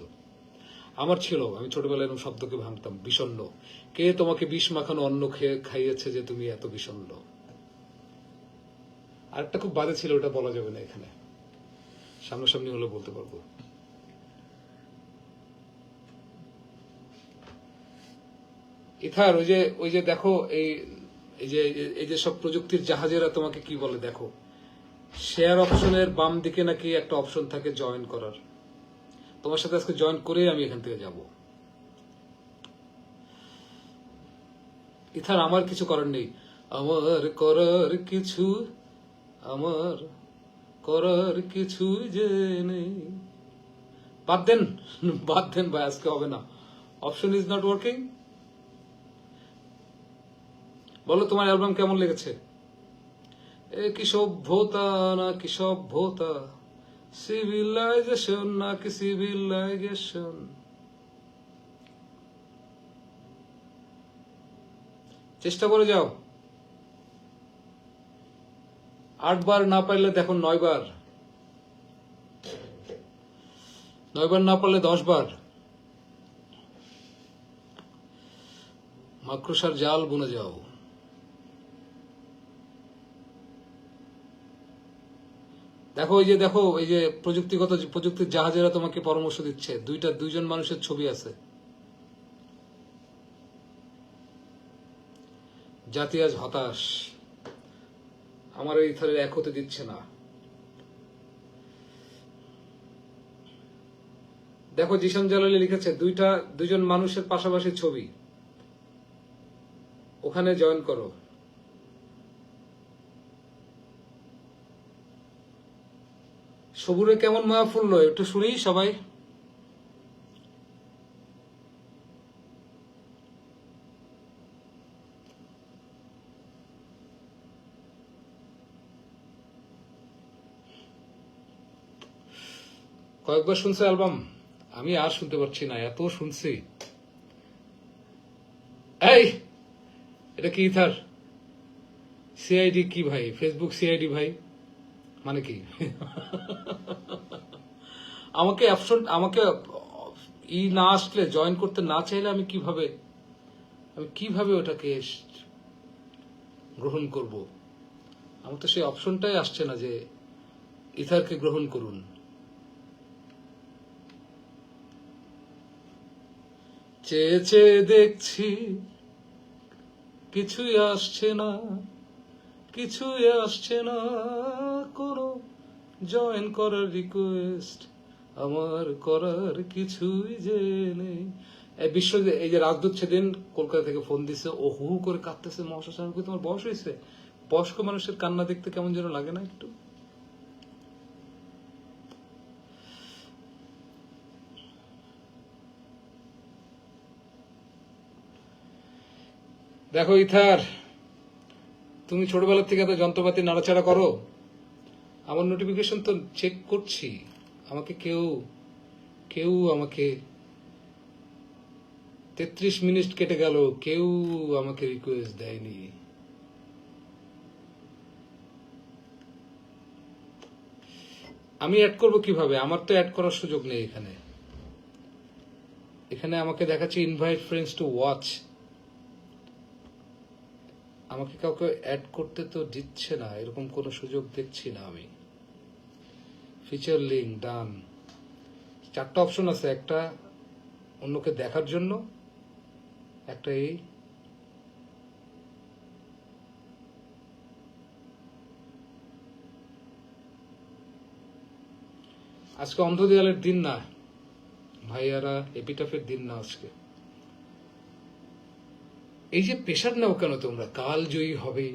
আমার ছিল, আমি ছোটবেলায় এরকম শব্দকে ভাঙতাম। বিষণ্ণ। কে তোমাকে বিষ মাখানো অন্ন খাইয়েছে যে তুমি এত বিষণ্ণ? আরেকটা খুব বাজে ছিল, ওটা বলা যাবে না এখানে, সামনাসামনি হলে বলতে পারবো। ইথার, ওই যে দেখো, এই যে সব প্রযুক্তির জাহাজেরা তোমাকে কি বলে দেখো, শেয়ার অপশনের বাম দিকে নাকি একটা অপশন থাকে জয়েন করার। তোমার সাথে আজকে জয়েন করে আমি এখান থেকে যাব। ইথার, আমার কিছু করার নেই। আমার করার কিছু, আমার করার কিছু যে নেই। বাদ দেন, বাদ দেন ভাই, আজকে হবে না। Option is not working. বলো তোমার অ্যালবাম কেমন লেগেছে? কি সভ্যতা না কি সভ্যতা, সিভিলাইজেশন নাকি সিভিলাইজেশন। চেষ্টা করে যাও। 8 বার না পারলে দেখো 9 বার, 9 বার না পারলে 10 বার। মাকড়সার জাল বুনে যাও। দেখো এই যে প্রযুক্তির জাহাজেরা তোমাকে পরামর্শ দিচ্ছে, দুইজন মানুষের ছবি আছে। জাতি আজ হতাশ, আমার এই ইথারের এক হতে দিচ্ছে না। দেখো জিশান জালালি লিখেছে দুইজন মানুষের পাশাপাশি ছবি, ওখানে জয়েন করো। সবুরে কেমন মায়া ফুললো একটু শুনি সবাই। কয়েকবার শুনছে অ্যালবাম, আমি আর শুনতে পারছি না, এত শুনছি। এই এটা কি ইথার সিআইডি কি ভাই? ফেসবুক সিআইডি ভাই মানে কি? আমাকে ই না আসলে, জয়েন করতে না চাইলে আমি কিভাবে ওটাকে গ্রহণ করব? আমার তো সেই অপশনটাই আসছে না যে ইথারকে গ্রহণ করুন। চেয়ে চেয়ে দেখছি কিছুই আসছে না, কোনো জয়েন করার রিকোয়েস্ট আমার করার কিছুই যে নেই। এই যে রাজদূত সেদিন কলকাতা থেকে ফোন দিছে, ও হু হু করে কাঁদতেছে, মহাশাস আমি তোমার বয়স হয়েছে? বয়স্ক মানুষের কান্না দেখতে কেমন যেন লাগে না একটু? দেখো ইথার, তুমি ছোটবেলা থেকে এত যন্ত্রপাতি নাড়াচাড়া করো, আমার নোটিফিকেশন তো চেক করছি, আমাকে কেউ আমাকে 33 মিনিট কেটে গেল, কেউ আমাকে রিকোয়েস্ট দেয়নি। আমি অ্যাড করব কিভাবে? আমার তো অ্যাড করার সুযোগ নেই এখানে আমাকে দেখাচ্ছে ইনভাইট ফ্রেন্ডস টু ওয়াচ, আমাকে কাউকে অ্যাড করতে তো দিচ্ছে না, এরকম কোনো সুযোগ দেখছি না আমি। ফিচার লিঙ্ক ডান, 4টা অপশন আছে, একটা অন্যকে দেখার জন্য, একটা এই আজকে অন্ধ দেয়ালের দিন না ভাইয়ারা, এপিটাফের দিন না আজকে। এই যে প্রেশার নাও কেন তোমরা, কাল জয়ী হবে,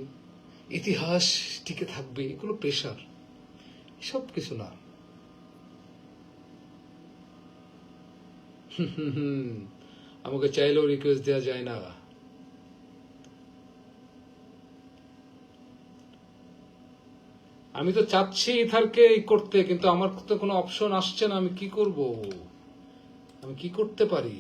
ইতিহাস টিকে থাকবে, এগুলো প্রেশার, সব কিছু না। আমাকে চাইলেও রিকোয়েস্ট দেওয়া যায় না। আমি তো চাচ্ছি ইথারকে করতে, কিন্তু আমার তো কোনো অপশন আসছে না, আমি কি করব? আমি কি করতে পারি?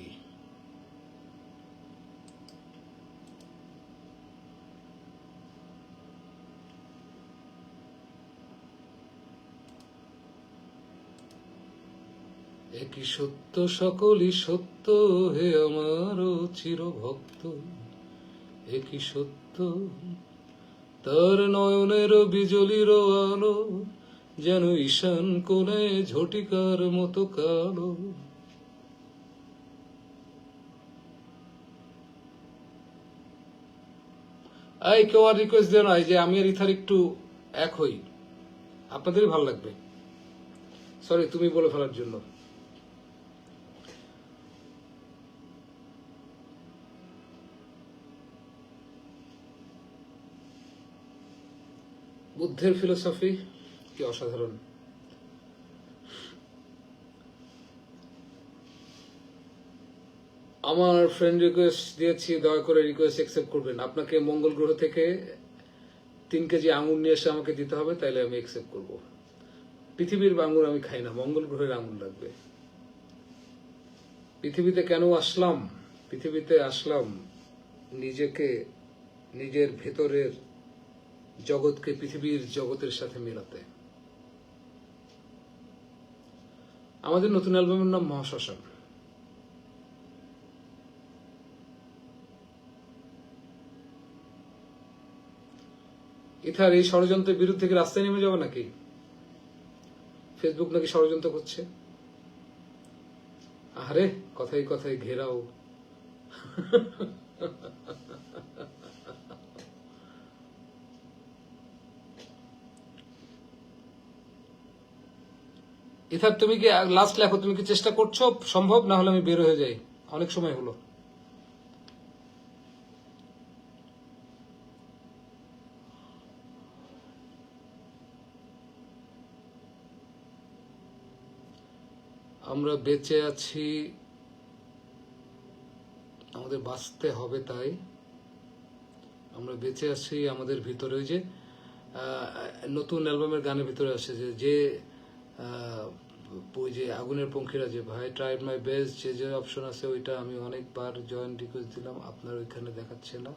একই সত্য সকলই সত্য, হে আমার চিরভক্ত, একই সত্য তার নয়নের বিজলির আলো, যেন ঈশান কোণে ঝটিকার মতো কালো। এই কেউ আর রিকোয়েস্ট দিও না, যে আমি আর ইথার একটু এক হই, আপনাদেরই ভালো লাগবে। সরি তুমি বলে ফেলার জন্য। বুদ্ধের ফিলোসফি কি অসাধারণ। আমার ফ্রেন্ড রিকোয়েস্ট দিয়েছি, দয়া করে রিকোয়েস্ট অ্যাকসেপ্ট করবেন। আপনাকে মঙ্গল গ্রহ থেকে 3 কেজি আঙুর নিয়ে এসে আমাকে দিতে হবে, তাইলে আমি অ্যাকসেপ্ট করব। পৃথিবীর আঙুর আমি খাই না, মঙ্গল গ্রহের আঙুর লাগবে। পৃথিবীতে আসলাম নিজের ভেতরের জগৎকে পৃথিবীর জগতের সাথে মেলাতে। আমাদের নতুন অ্যালবামের নাম মহাশ্মশান। ইথার এই ষড়যন্ত্রের বিরুদ্ধে কি রাস্তায় নেমে যাবে নাকি? ফেসবুক নাকি ষড়যন্ত্র করছে। আরে কথাই কথাই ঘেরাও। ইথার তুমি কি লাস্ট লেখো, তুমি কি চেষ্টা করছো? সম্ভব না হলে আমি বের হয়ে যাই, অনেক সময় হলো। আমরা বেঁচে আছি, আমাদের বাঁচতে হবে, তাই আমরা বেঁচে আছি আমাদের ভিতরে। ওই যে নতুন অ্যালবামের গানের ভিতরে আসে যে ওই যে আগুনের পঙ্খিরা, যে ভাই ট্রাইড মাই বেস্ট, যে অপশন আছে ওইটা আমি অনেকবার জয়েন রিকোয়েস্ট দিলাম, আপনার ওইখানে দেখাচ্ছে না।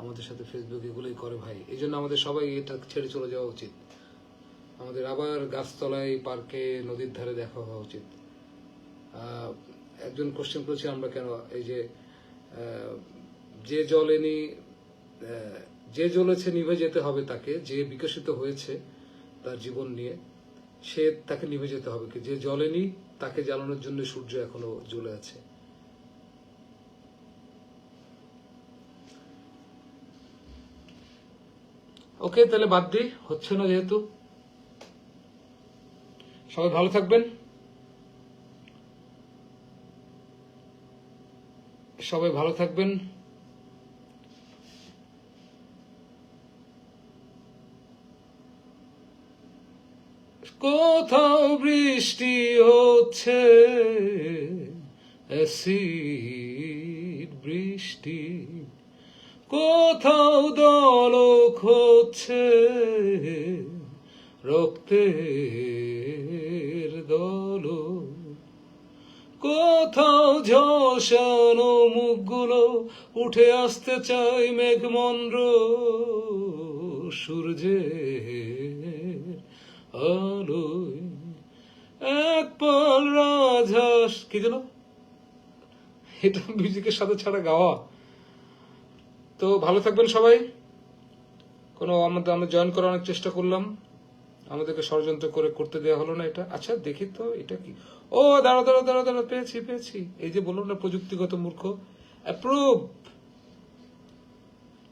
আমাদের সাথে ফেসবুক এগুলোই করে ভাই, এই জন্য আমাদের সবাই এটা ছেড়ে চলে যাওয়া উচিত। আমাদের আবার গাছতলায়, পার্কে, নদীর ধারে দেখা হওয়া উচিত। একজন কোশ্চেন করেছে আমরা কেন এই যে যে জ্বলেনি, যে জ্বলেছে নিভে যেতে হবে তাকে, যে বিকশিত হয়েছে তার জীবন নিয়ে, সে তাকে নিভে যেতে হবে। কি যে জ্বলেনি তাকে জ্বালানোর জন্য সূর্য এখনো জ্বলে আছে। ওকে, তাহলে বাদ দিই, হচ্ছে না যেহেতু। সবাই ভালো থাকবেন, সবাই ভালো থাকবেন। কোথাও বৃষ্টি হচ্ছে, অ্যাসিড বৃষ্টি, কোথাও দলক হচ্ছে, রক্তের দলক, কোথাও ঝলসানো মুখগুলো উঠে আসতে চাই মেঘমন্দ্র সূর্যের আলোয়। এক পাল রাজহাঁস, কি যেন এটা মিউজিকের সাথে ছাড়া গাওয়া। তো ভালো থাকবেন সবাই। আমরা জয়েন করার অনেক চেষ্টা করলাম, আমাদেরকে ষড়যন্ত্র করে করতে দেওয়া হলো না এটা। আচ্ছা দেখি তো এটা কি। ও দাঁড়া দাঁড়া দাঁড়া দাঁড়া, পেয়েছি পেয়েছি। এই যে বললাম না প্রযুক্তিগত মূর্খ। অ্যাপ্রুভ,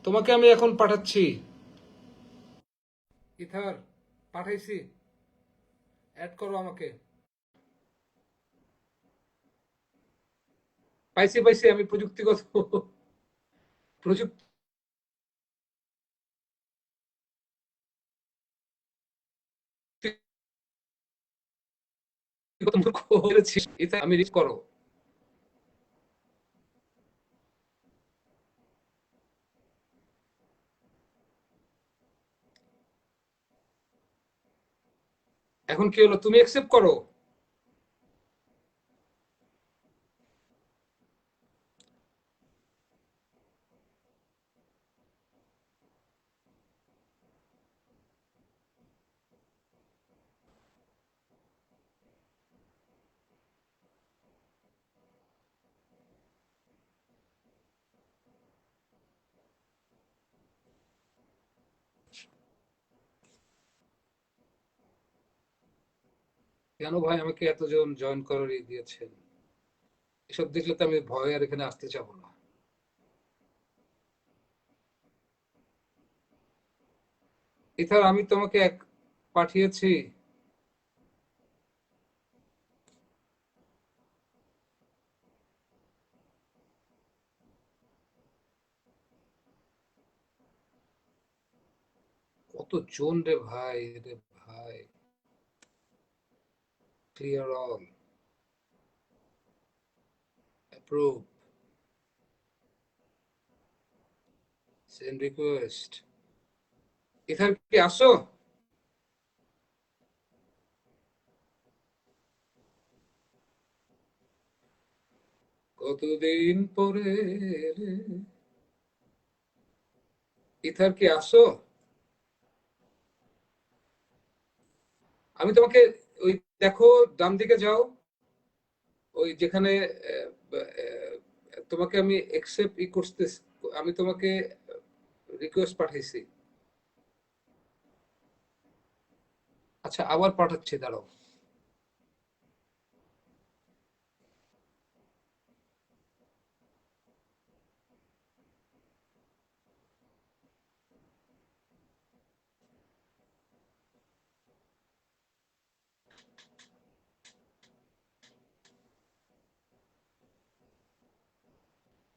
তোমাকে আমি এখন পাঠাচ্ছি। ইথার পাঠাইছি, অ্যাড করো আমাকে। পাইছি পাইছি, আমি প্রযুক্তিগত প্রযুক্তিগত মূর্খ হয়েছি। ইথার আমি রিচ করো। এখন কি হলো, তুমি অ্যাকসেপ্ট করো। কেন ভাই আমাকে এতজন জয়েন করার দিয়েছেন? এসব দেখলে তো আমি ভয় আর এখানে আসতে চাবো না। ইথার আমি তোমাকে এক পাঠিয়েছি। কত জন রে ভাই, রে ভাই। Clear all, approve, send request. Ether কি আসো? কতদিন পরে এলে। ইথার কি আসো? আমি তোমাকে ওই দেখো, ডান দিকে যাও, ওই যেখানে তোমাকে আমি একসেপ্ট করতে, আমি তোমাকে রিকোয়েস্ট পাঠাইছি। আচ্ছা আবার পাঠাচ্ছি, দাঁড়াও।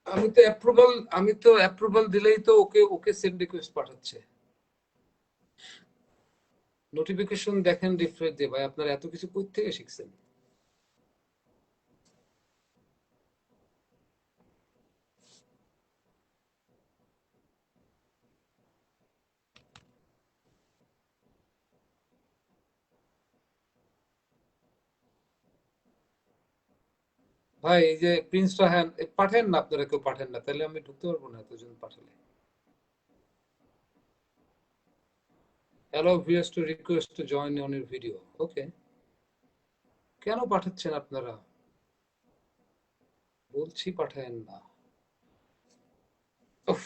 আমি তো অ্যাপ্রুভাল দিলেই তো ওকে ওকে সেন্ড রিকোয়েস্ট পাঠাচ্ছে। নোটিফিকেশন দেখেন রিফ্রেশ দিয়ে। ভাই আপনারা এত কিছু কই থেকে শিখছেন? ভাই এই যে প্রিন্স রাহান পাঠেন না, আপনারা কেউ পাঠেন না, তাহলে আমি ঢুকতে পারবো না এতজন পাঠালে। Allow viewers to request to join on your video. Okay, কেন পাঠাচ্ছেন আপনারা? বলছি পাঠায়েন না। উফ,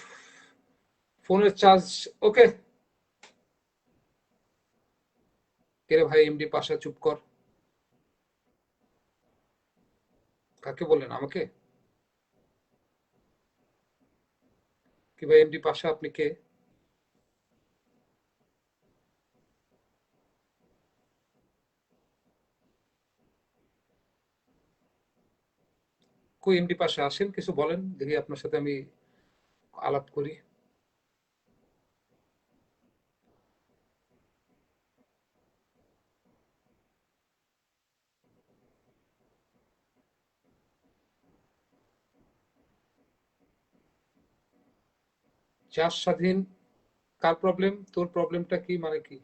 ফোনের চার্জ। ওকে, কেরে ভাই এমডি পাশা চুপ কর। কাকে বললেন? আমাকে? কি ভাই এমডি পাশা আপনি কে? কই এমডি পাশা, আসেন কিছু বলেন দেখি, আপনার সাথে আমি আলাপ করি। চাষ স্বাধীন? কার প্রবলেম? তোর প্রবলেমটা কি, মানে কি?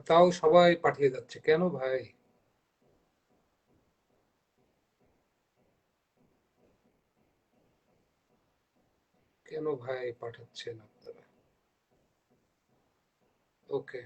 তাও সবাই পাঠিয়ে যাচ্ছে কেন ভাই? কেন ভাই পাঠাচ্ছেন আপনারা? ওকে,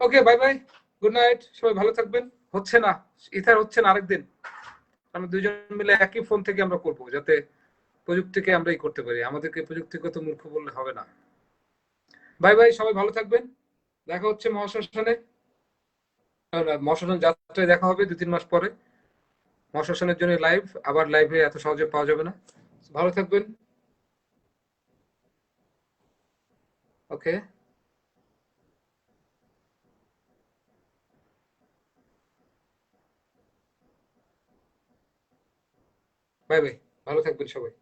ওকে, বাই বাই, গুড নাইট, সবাই ভালো থাকবেন। হচ্ছে না, ইথার হচ্ছে না, আরেকদিন আমরা দুইজন মিলে একই ফোন থেকে আমরা করবো, যাতে প্রযুক্তিকে আমরাই করতে পারি, আমাদেরকে প্রযুক্তিগত মূর্খ বললে হবে না। বাই বাই, সবাই ভালো থাকবেন। দেখা হচ্ছে মহাশ্মশানে। মহাশ্মশান যাত্রায় দেখা হবে 2-3 মাস পরে। মহাশ্মশানের জন্য লাইভ, আবার লাইভে এত সহজে পাওয়া যাবে না। ভালো থাকবেন। ওকে, বাই বাই, ভালো থাকবেন সবাই।